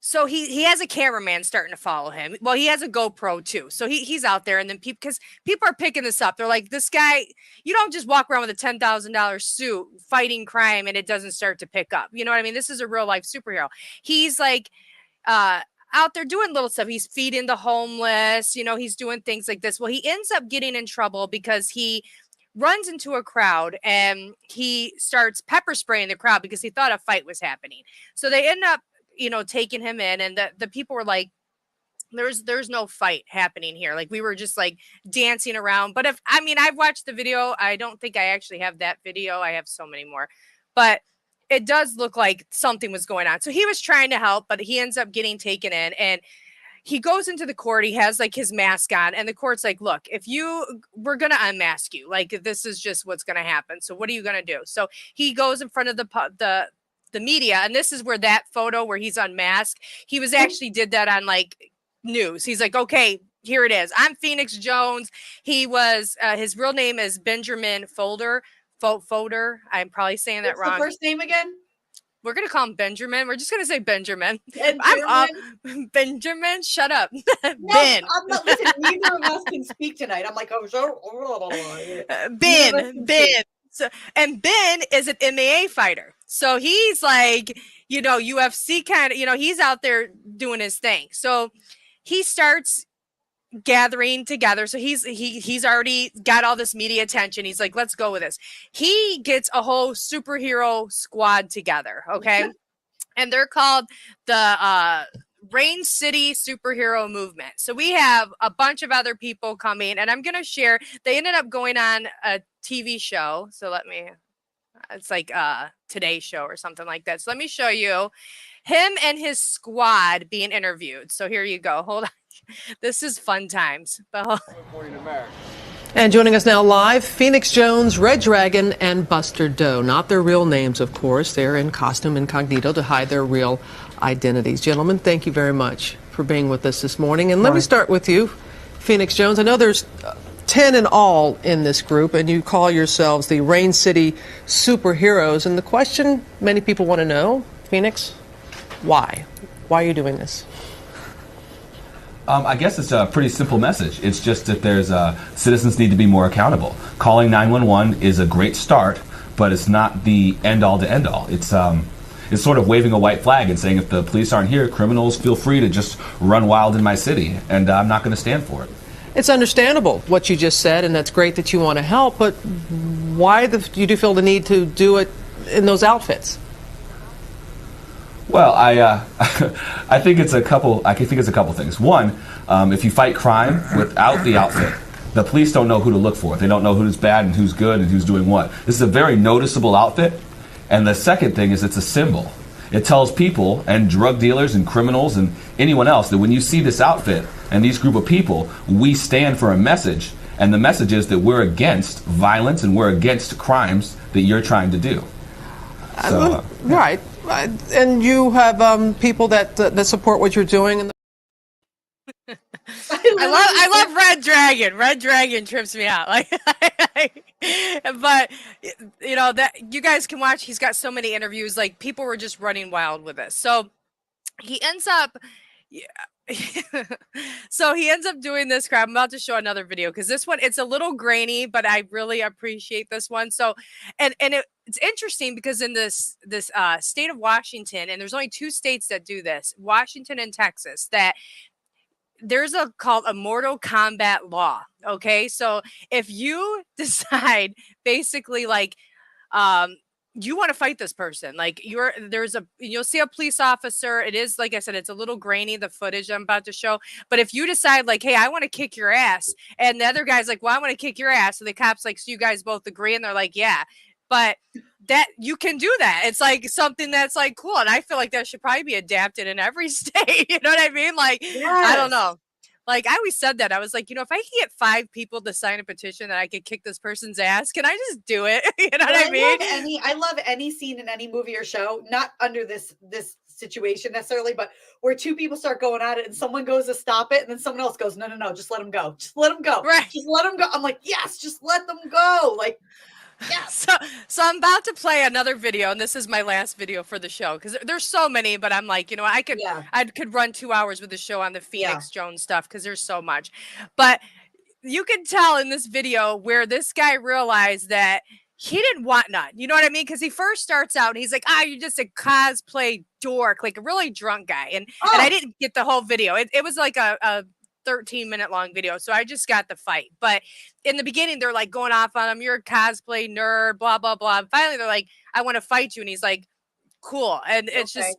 So he has a cameraman starting to follow him. Well, he has a GoPro too. So he's out there, and then because people are picking this up. They're like, this guy, you don't just walk around with a $10,000 suit fighting crime and it doesn't start to pick up. You know what I mean? This is a real life superhero. He's like out there doing little stuff. He's feeding the homeless, you know, he's doing things like this. Well, he ends up getting in trouble because he runs into a crowd and he starts pepper spraying the crowd because he thought a fight was happening. So they end up, you know, taking him in, and the people were like, there's no fight happening here. Like, we were just like dancing around. But I've watched the video. I don't think I actually have that video. I have so many more, but it does look like something was going on. So he was trying to help, but he ends up getting taken in, and he goes into the court. He has like his mask on, and the court's like, look, we're going to unmask you. Like, this is just what's going to happen. So what are you going to do? So he goes in front of the media, and this is where that photo where he's unmasked, he was actually did that on like news. He's like, okay, here it is. I'm Phoenix Jones. He was his real name is Benjamin Folder. I'm probably saying that wrong. What's the first name again? We're gonna call him Benjamin. We're just gonna say Benjamin. I'm Benjamin. Shut up, Ben. Listen, neither of us can speak tonight. I'm like, Ben. So, and Ben is an MMA fighter. So he's like, you know, UFC kind of, you know, he's out there doing his thing. So he starts gathering together. So he's already got all this media attention. He's like, let's go with this. He gets a whole superhero squad together. Okay. And they're called the Rain City Superhero Movement. So we have a bunch of other people coming, and I'm going to share. They ended up going on a TV show. So it's like Today Show or something like that. So let me show you him and his squad being interviewed. So here you go. Hold on. This is fun times. And joining us now live, Phoenix Jones, Red Dragon, and Buster Doe. Not their real names, of course. They're in costume incognito to hide their real identities. Gentlemen, thank you very much for being with us this morning. And let me start with you, Phoenix Jones. I know there's 10 in all in this group, and you call yourselves the Rain City Superheroes. And the question many people want to know, Phoenix, why? Why are you doing this? I guess it's a pretty simple message. It's just that there's citizens need to be more accountable. Calling 911 is a great start, but it's not the end-all to end-all. It's sort of waving a white flag and saying if the police aren't here, criminals feel free to just run wild in my city, and I'm not going to stand for it. It's understandable what you just said, and that's great that you want to help, but why do you feel the need to do it in those outfits? Well, I think it's a couple. I think it's a couple things. One, if you fight crime without the outfit, the police don't know who to look for. They don't know who's bad and who's good and who's doing what. This is a very noticeable outfit. And the second thing is it's a symbol. It tells people and drug dealers and criminals and anyone else that when you see this outfit and these group of people, we stand for a message. And the message is that we're against violence and we're against crimes that you're trying to do. So, right. And you have people that support what you're doing. I love Red Dragon. Red Dragon trips me out. But you know that you guys can watch. He's got so many interviews. Like, people were just running wild with this. So he ends up. So he ends up doing this crap. I'm about to show another video because this one, it's a little grainy, but I really appreciate this one. So, it's interesting because in this state of Washington, and there's only 2 states that do this, Washington and Texas, that there's called a Mortal Kombat law. Okay. So if you decide basically like, you want to fight this person, like you'll see a police officer. It is, like I said, it's a little grainy, the footage I'm about to show. But if you decide like, hey, I want to kick your ass, and the other guy's like, well, I want to kick your ass. So the cop's like, so you guys both agree? And they're like, yeah. But that you can do that. It's like something that's like cool. And I feel like that should probably be adapted in every state. You know what I mean? Like, yes. I don't know. Like, I always said that. I was like, you know, if I could get 5 people to sign a petition that I could kick this person's ass, can I just do it? You know what I mean? I love any scene in any movie or show, not under this situation necessarily, but where 2 people start going at it and someone goes to stop it and then someone else goes, no, just let them go. Just let them go. Right. Just let them go. I'm like, yes, just let them go. Like, Yeah. So I'm about to play another video, and this is my last video for the show because there's so many. But I'm like, I could run 2 hours with the show on the Phoenix Jones stuff because there's so much. But you can tell in this video where this guy realized that he didn't want none. You know what I mean? Because he first starts out and he's like, you're just a cosplay dork, like a really drunk guy. And I didn't get the whole video. It was like a 13-minute long video. So I just got the fight. But in the beginning, they're like going off on him. You're a cosplay nerd, blah, blah, blah. And finally, they're like, I want to fight you. And he's like, cool. And it's just,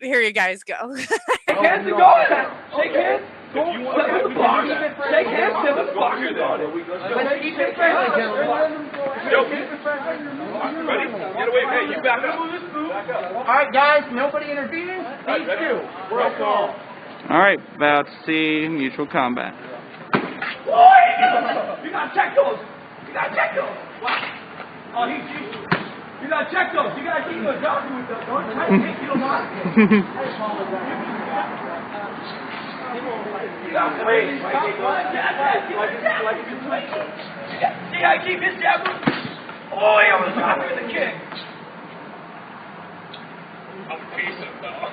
here you guys go. Shake hands and go. Shake hands. Shake hands, Tim. Let's walk here then. Let's keep it friendly, gentlemen. Ready? Get away. Hey, you back up. All right, guys. Nobody intervening. These two. We're all call. All right, about to see mutual combat. You gotta check those. Wow. Oh, he's you gotta check those. You gotta keep those down with them. Don't try to take you alive. You gotta wait. See how I keep his jab? Oh, he almost got me with a kick. I'm a piece of though.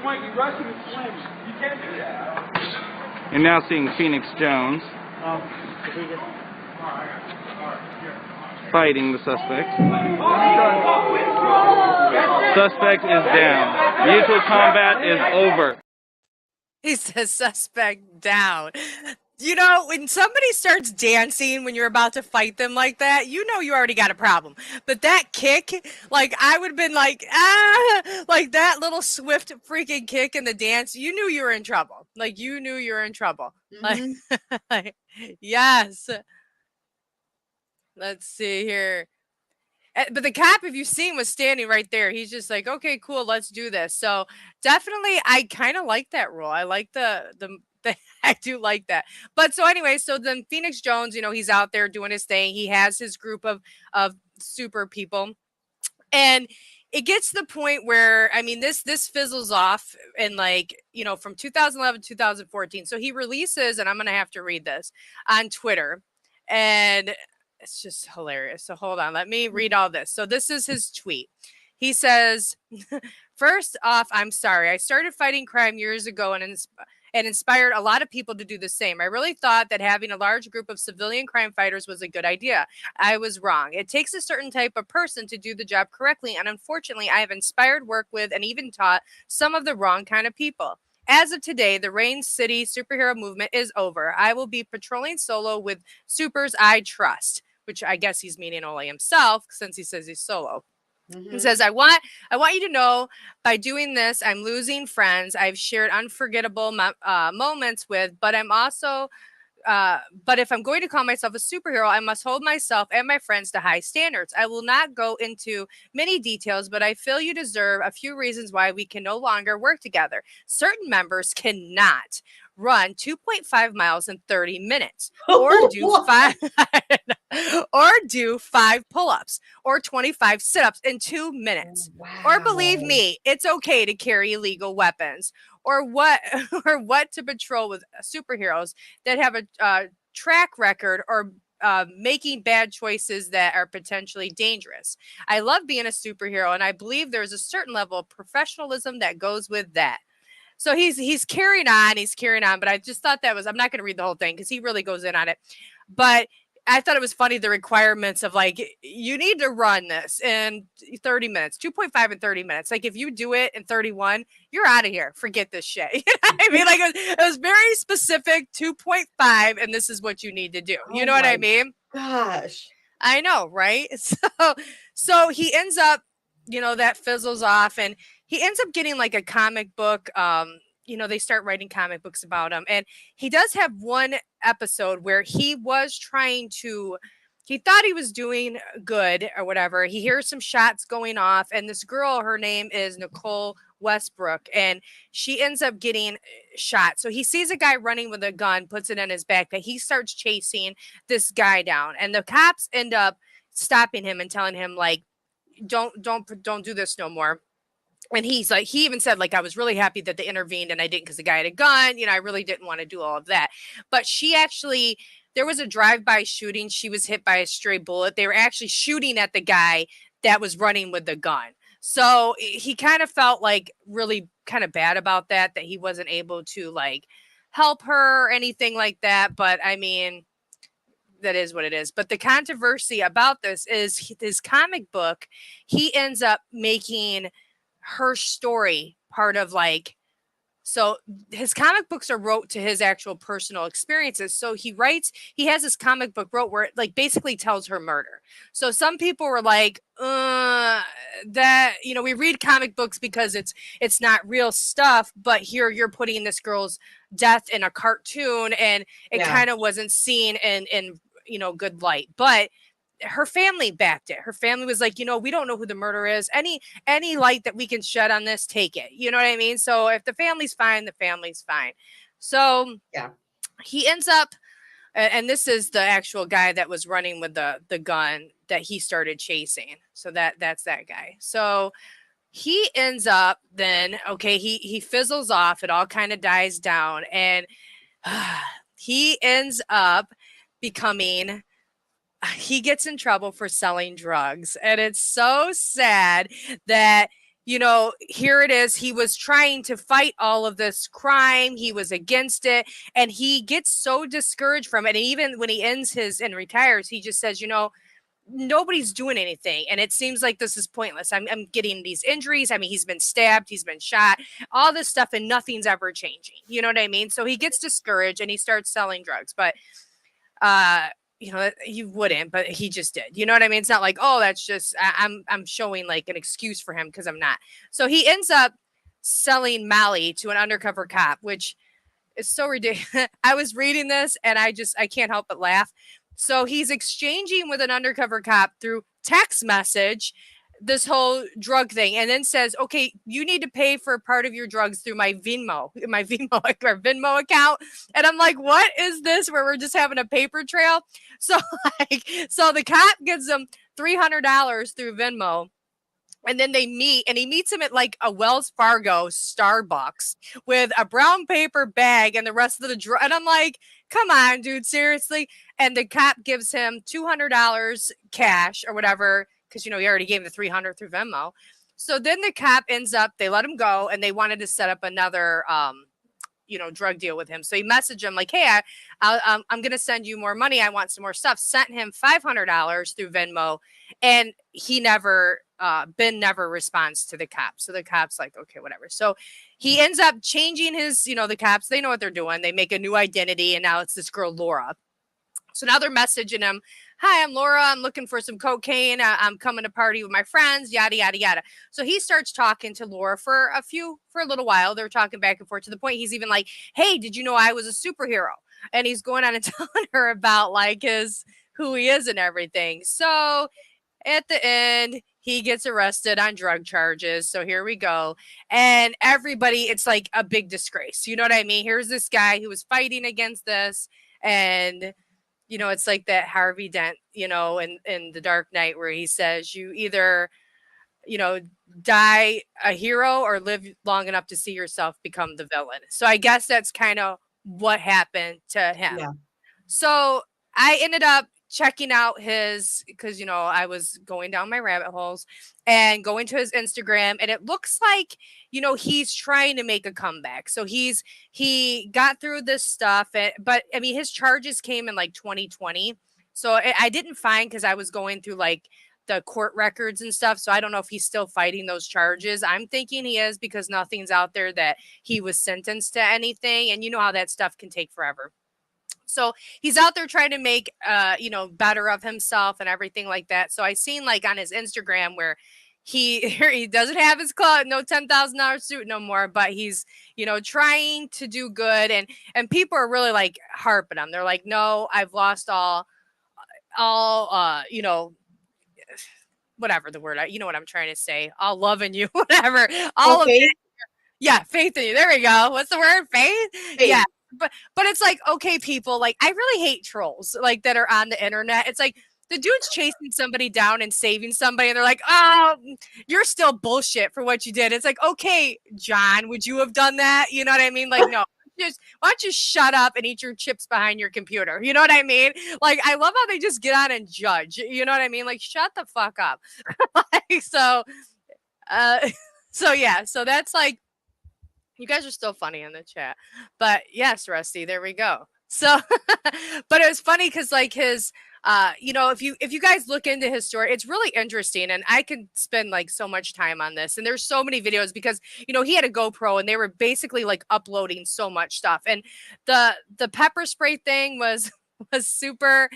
Swing, you rushing and swing. You can't do that. You're now seeing Phoenix Jones fighting the suspect. Suspect is down. Mutual combat is over. He says suspect down. When somebody starts dancing when you're about to fight them like that, you already got a problem. But that kick, like I would have been like, like that little swift freaking kick in the dance, you knew you were in trouble. Like you knew you were in trouble. Mm-hmm. Like, yes. Let's see here. But the cop, if you've seen, was standing right there. He's just like, okay, cool, let's do this. So definitely, I kind of like that rule. I like the I do like that. But so anyway, so then Phoenix Jones, he's out there doing his thing. He has his group of super people. And it gets to the point where, I mean, this fizzles off in from 2011, 2014. So he releases, and I'm going to have to read this on Twitter. And it's just hilarious. So hold on. Let me read all this. So this is his tweet. He says, first off, I'm sorry. I started fighting crime years ago and inspired a lot of people to do the same. I really thought that having a large group of civilian crime fighters was a good idea. I was wrong. It takes a certain type of person to do the job correctly. And unfortunately, I have inspired, worked with, and even taught some of the wrong kind of people. As of today, the Rain City superhero movement is over. I will be patrolling solo with supers I trust, which I guess he's meaning only himself since he says he's solo. Mm-hmm. He says, I want you to know by doing this, I'm losing friends I've shared unforgettable moments with, but I'm also, but if I'm going to call myself a superhero, I must hold myself and my friends to high standards. I will not go into many details, but I feel you deserve a few reasons why we can no longer work together. Certain members cannot run 2.5 miles in 30 minutes or do 5 pull-ups or 25 sit-ups in 2 minutes. Wow. Or believe me, it's okay to carry illegal weapons or what to patrol with superheroes that have a track record or making bad choices that are potentially dangerous. I love being a superhero, and I believe there's a certain level of professionalism that goes with that. So he's carrying on, but I just thought that was, I'm not going to read the whole thing because he really goes in on it. But I thought it was funny, the requirements of you need to run this in 30 minutes, 2.5 in 30 minutes. Like if you do it in 31, you're out of here. Forget this shit. You know what I mean? It was very specific, 2.5, and this is what you need to do. You know what I mean? Gosh. I know, right? So he ends up, that fizzles off, and he ends up getting a comic book. They start writing comic books about him. And he does have one episode where he was he thought he was doing good or whatever. He hears some shots going off, and this girl, her name is Nicole Westbrook, and she ends up getting shot. So he sees a guy running with a gun, puts it in his backpack. He starts chasing this guy down, and the cops end up stopping him and telling him don't do this no more. And he's he even said, I was really happy that they intervened and I didn't because the guy had a gun. I really didn't want to do all of that. But she actually there was a drive-by shooting. She was hit by a stray bullet. They were actually shooting at the guy that was running with the gun. So he kind of felt like really kind of bad about that he wasn't able to like help her or anything like that. But I mean, that is what it is. But the controversy about this is his comic book, he ends up making her story part of like, so his comic books are wrote to his actual personal experiences. So he has this comic book wrote where it like basically tells her murder. So some people were like, that, you know, we read comic books because it's not real stuff, but here you're putting this girl's death in a cartoon and it kind of wasn't seen in, you know, good light. But her family backed it. Her family was like, you know, we don't know who the murderer is. Any light that we can shed on this, take it. You know what I mean? So if the family's fine, the family's fine. So he ends up, and this is the actual guy that was running with the gun that he started chasing. So that's that guy. So he ends up then, okay, he fizzles off. It all kind of dies down, and he ends up becoming, he gets in trouble for selling drugs. And it's so sad that, you know, here it is. He was trying to fight all of this crime. He was against it. And he gets so discouraged from it. And even when he ends and retires, he just says, you know, nobody's doing anything. And it seems like this is pointless. I'm getting these injuries. I mean, he's been stabbed, he's been shot, all this stuff, and nothing's ever changing. You know what I mean? So he gets discouraged and he starts selling drugs. But, you know, you wouldn't, but he just did. You know what I mean? It's not like, oh, that's just, I'm showing like an excuse for him because I'm not. So he ends up selling Molly to an undercover cop, which is so ridiculous. I was reading this and I can't help but laugh. So he's exchanging with an undercover cop through text message this whole drug thing, and then says, okay, you need to pay for part of your drugs through my Venmo account. And I'm like, what is this where we're just having a paper trail? So so the cop gives him $300 through Venmo. And then they meet, and he meets him at like a Wells Fargo Starbucks with a brown paper bag and the rest of the drug. And I'm like, come on, dude, seriously. And the cop gives him $200 cash or whatever, because, you know, he already gave him the $300 through Venmo. So then the cop ends up, they let him go, and they wanted to set up another, you know, drug deal with him. So he messaged him like, hey, I'm going to send you more money. I want some more stuff. Sent him $500 through Venmo, and he never responds to the cops. So the cop's like, okay, whatever. So he ends up changing his, you know, the cops, they know what they're doing. They make a new identity, and now it's this girl, Laura. So now they're messaging him, hi, I'm Laura. I'm looking for some cocaine. I'm coming to party with my friends, yada, yada, yada. So he starts talking to Laura for a little while. They're talking back and forth to the point he's even like, hey, did you know I was a superhero? And he's going on and telling her about like who he is and everything. So at the end, he gets arrested on drug charges. So here we go. And everybody, it's like a big disgrace. You know what I mean? Here's this guy who was fighting against this, and you know, it's like that Harvey Dent, you know, in The Dark Knight, where he says you either, you know, die a hero or live long enough to see yourself become the villain. So I guess that's kind of what happened to him. Yeah. So I ended up checking out because, you know, I was going down my rabbit holes and going to his Instagram, and it looks like, you know, he's trying to make a comeback. So he got through this stuff, but I mean, his charges came in like 2020. So I didn't find, because I was going through like the court records and stuff. So I don't know if he's still fighting those charges. I'm thinking he is, because nothing's out there that he was sentenced to anything. And you know how that stuff can take forever. So he's out there trying to make, you know, better of himself and everything like that. So I seen like on his Instagram where he doesn't have his club, no $10,000 suit no more, but he's, you know, trying to do good. And people are really like harping him. They're like, no, I've lost all, you know, whatever the word, you know what I'm trying to say. All love in you, whatever. All of it. Yeah. Faith in you. There we go. What's the word? Faith? Yeah. But it's like, okay, people, like, I really hate trolls like that are on the internet. It's like the dude's chasing somebody down and saving somebody, and they're like, oh, you're still bullshit for what you did. It's like, okay, John, would you have done that? You know what I mean? Like, no, why don't you shut up and eat your chips behind your computer? You know what I mean? Like, I love how they just get on and judge. You know what I mean? Like, shut the fuck up. Like, so yeah, so that's like, you guys are still funny in the chat. But yes, Rusty, there we go. So, but it was funny because like his, you know, if you guys look into his story, it's really interesting, and I could spend like so much time on this. And there's so many videos because, you know, he had a GoPro and they were basically like uploading so much stuff. And the pepper spray thing was super.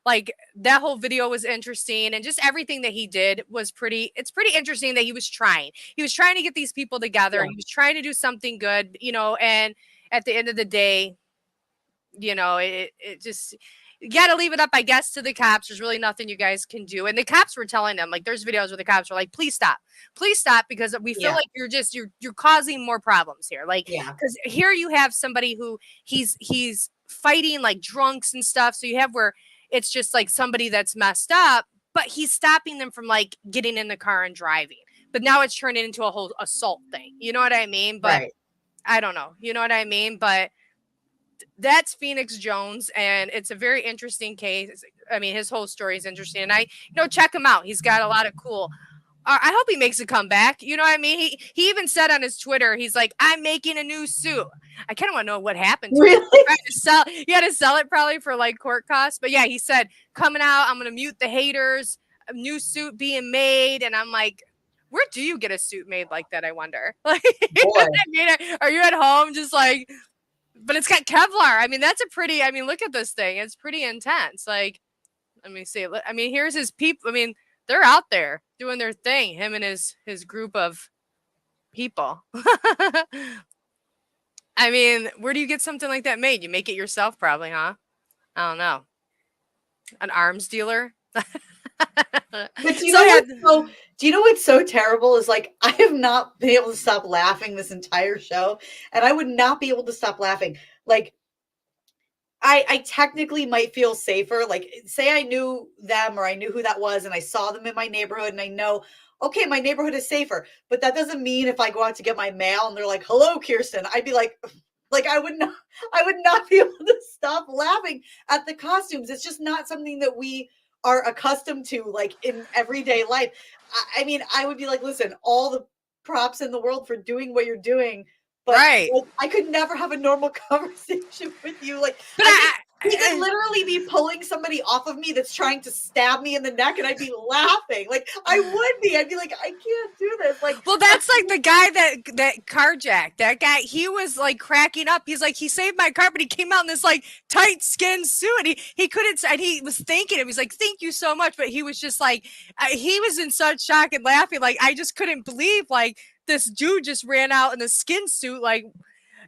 Like, that whole video was interesting, and just everything that he did was it's pretty interesting that he was trying to get these people together. He was trying to do something good, you know, and at the end of the day, you know, it just, you got to leave it up, I guess, to the cops. There's really nothing you guys can do. And the cops were telling them, like, there's videos where the cops were like, please stop, because we feel like you're causing more problems here. Like, because here you have somebody who he's fighting like drunks and stuff. So you have where it's just like somebody that's messed up, but he's stopping them from like getting in the car and driving. But now it's turning into a whole assault thing. You know what I mean? But I don't know. You know what I mean? But that's Phoenix Jones, and it's a very interesting case. I mean, his whole story is interesting, and check him out. He's got a lot of cool. I hope he makes a comeback. You know what I mean? He even said on his Twitter, he's like, I'm making a new suit. I kind of want to know what happened to him. He had to sell it probably for like court costs. But yeah, he said, coming out, I'm going to mute the haters, a new suit being made. And I'm like, where do you get a suit made like that? I wonder. Like, are you at home just like, but it's got Kevlar. I mean, look at this thing. It's pretty intense. Like, let me see. I mean, here's his people. I mean, they're out there doing their thing, him and his group of people. I mean, where do you get something like that made? You make it yourself probably, huh? I don't know. An arms dealer? But do you know what's so terrible is like, I have not been able to stop laughing this entire show, and I would not be able to stop laughing. Like, I technically might feel safer. Like, say I knew them or I knew who that was and I saw them in my neighborhood and I know, okay, my neighborhood is safer. But that doesn't mean if I go out to get my mail and they're like, hello, Kirsten, I'd be like I would not be able to stop laughing at the costumes. It's just not something that we are accustomed to, like, in everyday life. I mean, I would be like, listen, all the props in the world for doing what you're doing. But like, I could never have a normal conversation with you. Like, he could literally be pulling somebody off of me that's trying to stab me in the neck, and I'd be laughing. Like, I would be. I'd be like, I can't do this. Like, well, that's like the guy that carjacked. That guy, he was like cracking up. He's like, he saved my car, but he came out in this like tight skin suit, and he couldn't. And he was thanking him. He's like, thank you so much. But he was just like, he was in such shock and laughing. Like, I just couldn't believe like this dude just ran out in a skin suit. Like,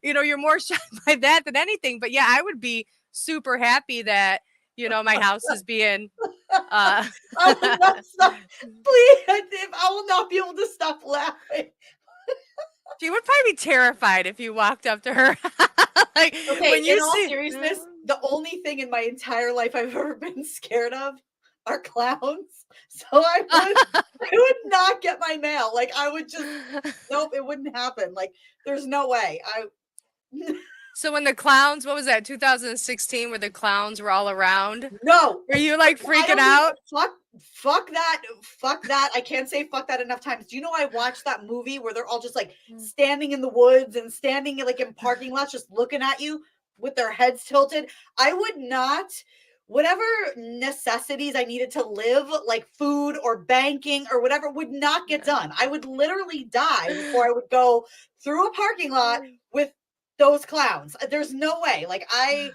you know, you're more shocked by that than anything. But yeah, I would be super happy that, you know, my house is being I will not stop. Please, I will not be able to stop laughing. She would probably be terrified if you walked up to her. Like, okay, when in all seriousness, the only thing in my entire life I've ever been scared of are clowns. So I would not get my mail. Like, I would just, nope, it wouldn't happen. Like, there's no way. So when the clowns, what was that, 2016, where the clowns were all around? No. Were you like freaking out? Fuck that. Fuck that. I can't say fuck that enough times. Do you know I watched that movie where they're all just like standing in the woods and standing like in parking lots just looking at you with their heads tilted? I would not, whatever necessities I needed to live, like food or banking or whatever, would not get done. I would literally die before I would go through a parking lot with those clowns. There's no way. Like, I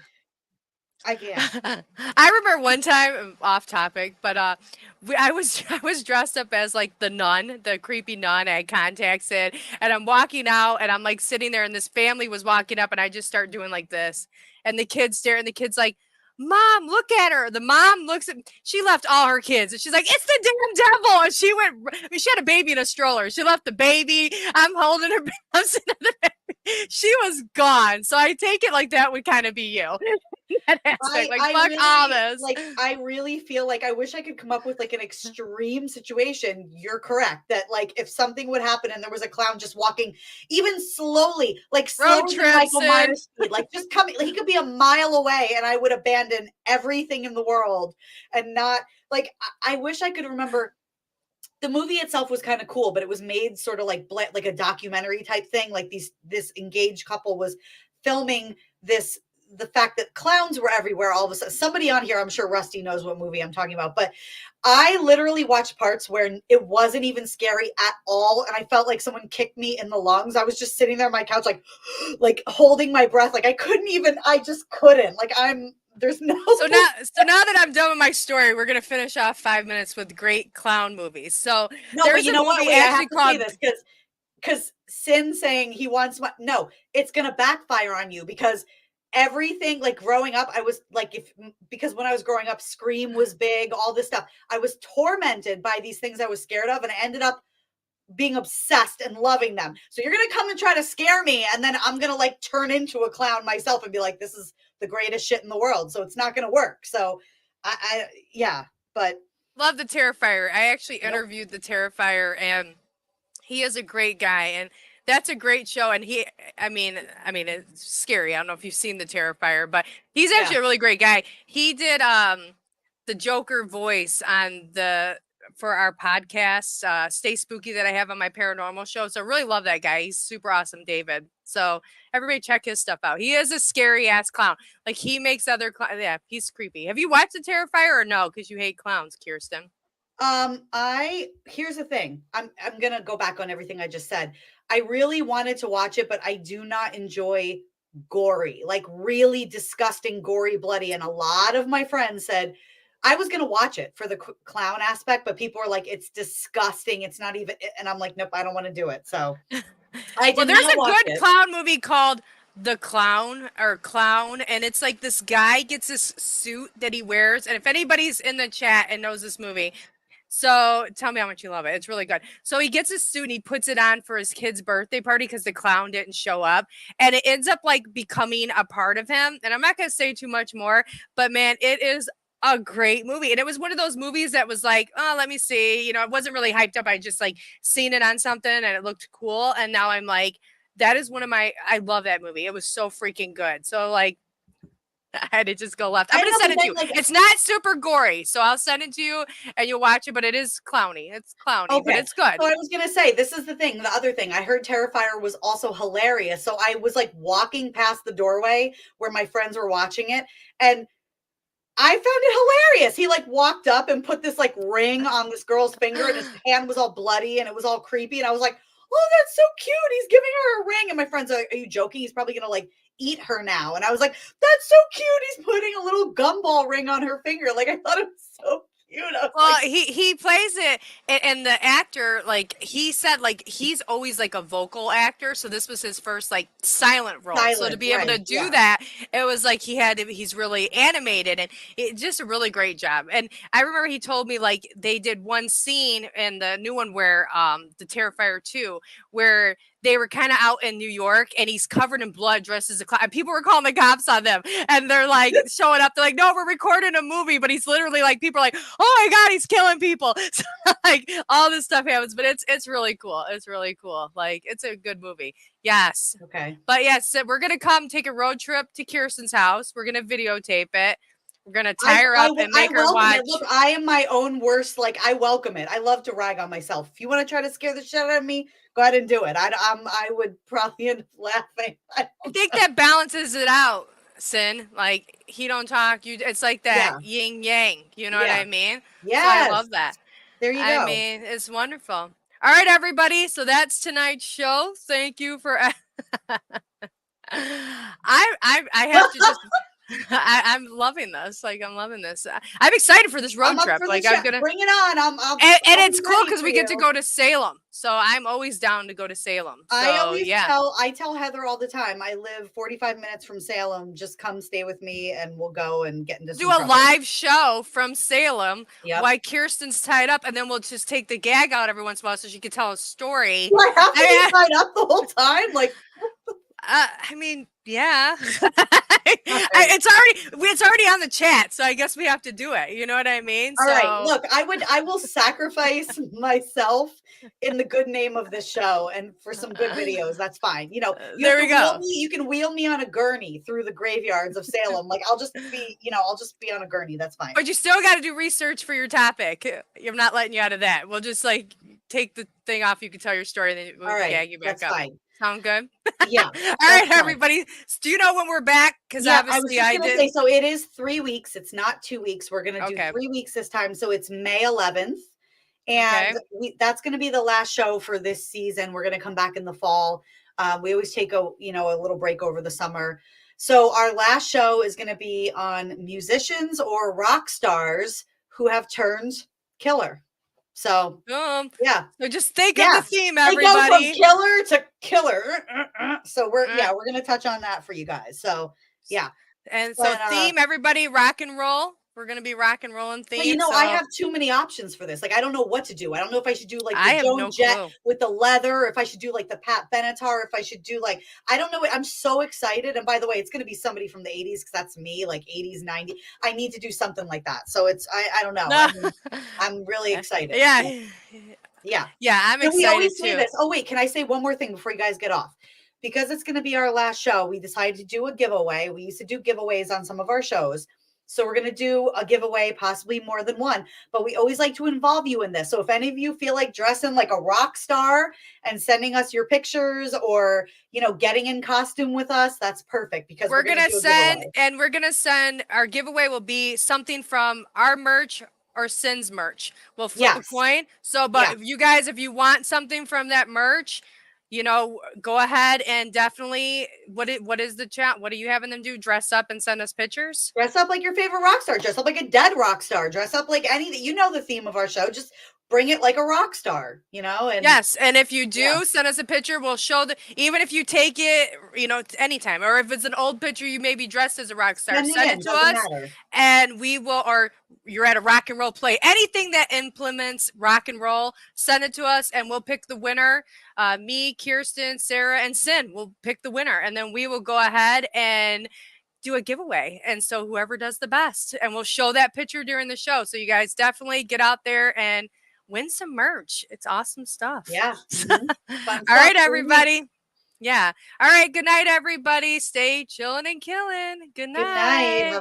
can't. I remember one time, off topic, but I was dressed up as like the nun, the creepy nun. I had contacts in, and I'm walking out, and I'm like sitting there, and this family was walking up, and I just start doing like this, and the kids stare, and the kids like, Mom, look at her. The mom looks at, she left all her kids, and she's like, it's the damn devil. And she went, I mean, she had a baby in a stroller. She left the baby. I'm holding her. I'm sitting there. She was gone. So I take it like that would kind of be you. that aspect. Like, I fuck really, all this. like, I really feel like I wish I could come up with like an extreme situation. You're correct that like if something would happen and there was a clown just walking even slowly, like slower than Michael Myers speed, like just coming, he could be a mile away and I would abandon everything in the world and not like, I wish I could remember. The movie itself was kind of cool, but it was made sort of like a documentary type thing. Like this engaged couple was filming the fact that clowns were everywhere all of a sudden. Somebody on here, I'm sure Rusty knows what movie I'm talking about, but I literally watched parts where it wasn't even scary at all. And I felt like someone kicked me in the lungs. I was just sitting there on my couch, like holding my breath. Like I just couldn't, there's no. So now that I'm done with my story, we're gonna finish off 5 minutes with great clown movies. So no, there's but you a know movie what? Wait, actually called because Sin saying he wants no, it's gonna backfire on you because everything like growing up, I was like because when I was growing up, Scream was big, all this stuff. I was tormented by these things I was scared of, and I ended up being obsessed and loving them. So you're gonna come and try to scare me, and then I'm gonna like turn into a clown myself and be like, this is the greatest shit in the world. So it's not gonna work. So but love the Terrifier. I actually interviewed the Terrifier, and he is a great guy, and that's a great show. And I mean, it's scary. I don't know if you've seen the Terrifier, but he's actually a really great guy. He did the Joker voice on for our podcast, Stay Spooky, that I have on my paranormal show. So I really love that guy. He's super awesome, David. So everybody check his stuff out. He is a scary ass clown. Like he makes other he's creepy. Have you watched the Terrifier or no? Because you hate clowns, Kirsten. Here's the thing. I'm gonna go back on everything I just said. I really wanted to watch it, but I do not enjoy gory, like really disgusting, gory, bloody. And a lot of my friends said I was gonna watch it for the clown aspect, but people were like, "It's disgusting. It's not even." And I'm like, "Nope, I don't want to do it." So well, there's a good clown movie called The Clown or Clown, and it's like this guy gets this suit that he wears, and if anybody's in the chat and knows this movie, so tell me how much you love it. It's really good. So he gets a suit and he puts it on for his kid's birthday party because the clown didn't show up, and it ends up like becoming a part of him. And I'm not going to say too much more, but man, it is a great movie. And it was one of those movies that was like, oh, let me see. You know, it wasn't really hyped up. I just like seen it on something and it looked cool. And now I'm like, that is I love that movie. It was so freaking good. So like, I had to just go left. I'm going to send it to you. It's not super gory, so I'll send it to you and you'll watch it, but it is clowny. It's clowny, but it's good. So I was going to say, this is the thing. The other thing, I heard Terrifier was also hilarious. So I was like walking past the doorway where my friends were watching it, and I found it hilarious. He like walked up and put this like ring on this girl's finger, and his hand was all bloody and it was all creepy. And I was like, oh, that's so cute. He's giving her a ring. And my friends are like, are you joking? He's probably going to like eat her now. And I was like, that's so cute. He's putting a little gumball ring on her finger. Like, I thought it was so cute. Well, like, he plays it, and the actor, like he said, like he's always like a vocal actor, so this was his first like silent role. So to be able to do that, it was like he's really animated, and it just a really great job. And I remember he told me like they did one scene in the new one where the Terrifier 2 where they were kind of out in New York, and he's covered in blood, dressed as a clown. And people were calling the cops on them, and they're like showing up. They're like, "No, we're recording a movie," but he's literally like, people are like, "Oh my God, he's killing people!" So, like all this stuff happens, but it's really cool. It's really cool. Like it's a good movie. Yes. Okay. But yes, so we're gonna come take a road trip to Kirsten's house. We're gonna videotape it. We're gonna tie her up and make her watch. Look, I am my own worst. Like I welcome it. I love to rag on myself. If you want to try to scare the shit out of me, go ahead and do it. I would probably end up laughing. I think that balances it out, Sin. Like he don't talk. It's like that yin yang. You know what I mean? Yeah. So I love that. There you go. I mean, it's wonderful. All right, everybody. So that's tonight's show. Thank you for. I have to just. I'm loving this. Like I'm loving this. I'm excited for this road trip. Like I'm gonna bring it on. And it's cool because we get to go to Salem. So I'm always down to go to Salem. So, I tell Heather all the time. I live 45 minutes from Salem. Just come stay with me, and we'll go and get into do a live show from Salem while Kirsten's tied up, and then we'll just take the gag out every once in a while so she can tell a story. Do I have to be tied up the whole time? Like. I mean, yeah. It's already on the chat, so I guess we have to do it. You know what I mean? All right. Look, I will sacrifice myself in the good name of this show and for some good videos. That's fine. You know, there we go. You can wheel me on a gurney through the graveyards of Salem. Like I'll just be on a gurney. That's fine. But you still got to do research for your topic. I'm not letting you out of that. We'll just like take the thing off. You can tell your story, and then we'll gag you back that's up. Fine. Sound good? Yeah. All right, everybody. Do you know when we're back? Because obviously I was just gonna say, so it is 3 weeks. It's not 2 weeks. We're gonna do 3 weeks this time. So it's May 11th, and that's gonna be the last show for this season. We're gonna come back in the fall. We always take a little break over the summer. So our last show is gonna be on musicians or rock stars who have turned killer. So yeah. So just think of the theme, everybody. They go from killer to killer. So we're gonna touch on that for you guys. So yeah. And so theme, everybody, rock and roll. We're gonna be rock and rolling theme. But I have too many options for this. Like I don't know what to do. I don't know if I should do like the Joan Jett with the leather, if I should do like the Pat Benatar, if I should do like I don't know. I'm so excited. And by the way, it's gonna be somebody from the 80s because that's me, like 80s, 90s. I need to do something like that. So it's I don't know. I'm really excited. Yeah. Yeah, I'm excited. We always say this. Oh, wait, can I say one more thing before you guys get off? Because it's gonna be our last show, we decided to do a giveaway. We used to do giveaways on some of our shows. So we're going to do a giveaway, possibly more than one, but we always like to involve you in this. So if any of you feel like dressing like a rock star and sending us your pictures or, getting in costume with us, that's perfect because we're going to send our giveaway will be something from our merch or Sin's merch. We'll flip a coin. So, but if you want something from that merch, go ahead and definitely what is the chat? What are you having them do? Dress up and send us pictures? Dress up like your favorite rock star. Dress up like a dead rock star. Dress up like anything. The theme of our show. Just bring it like a rock star, and yes. And if you do send us a picture, we'll show even if you take it, anytime, or if it's an old picture, you may be dressed as a rock star, send it to us and we will, or you're at a rock and roll play, anything that implements rock and roll, send it to us and we'll pick the winner. Me, Kirsten, Sarah, and Sin will pick the winner. And then we will go ahead and do a giveaway. And so whoever does the best, and we'll show that picture during the show. So you guys definitely get out there and win some merch. It's awesome stuff. Yeah. All right, everybody. Yeah. All right. Good night, everybody. Stay chilling and killing. Good night. Good night.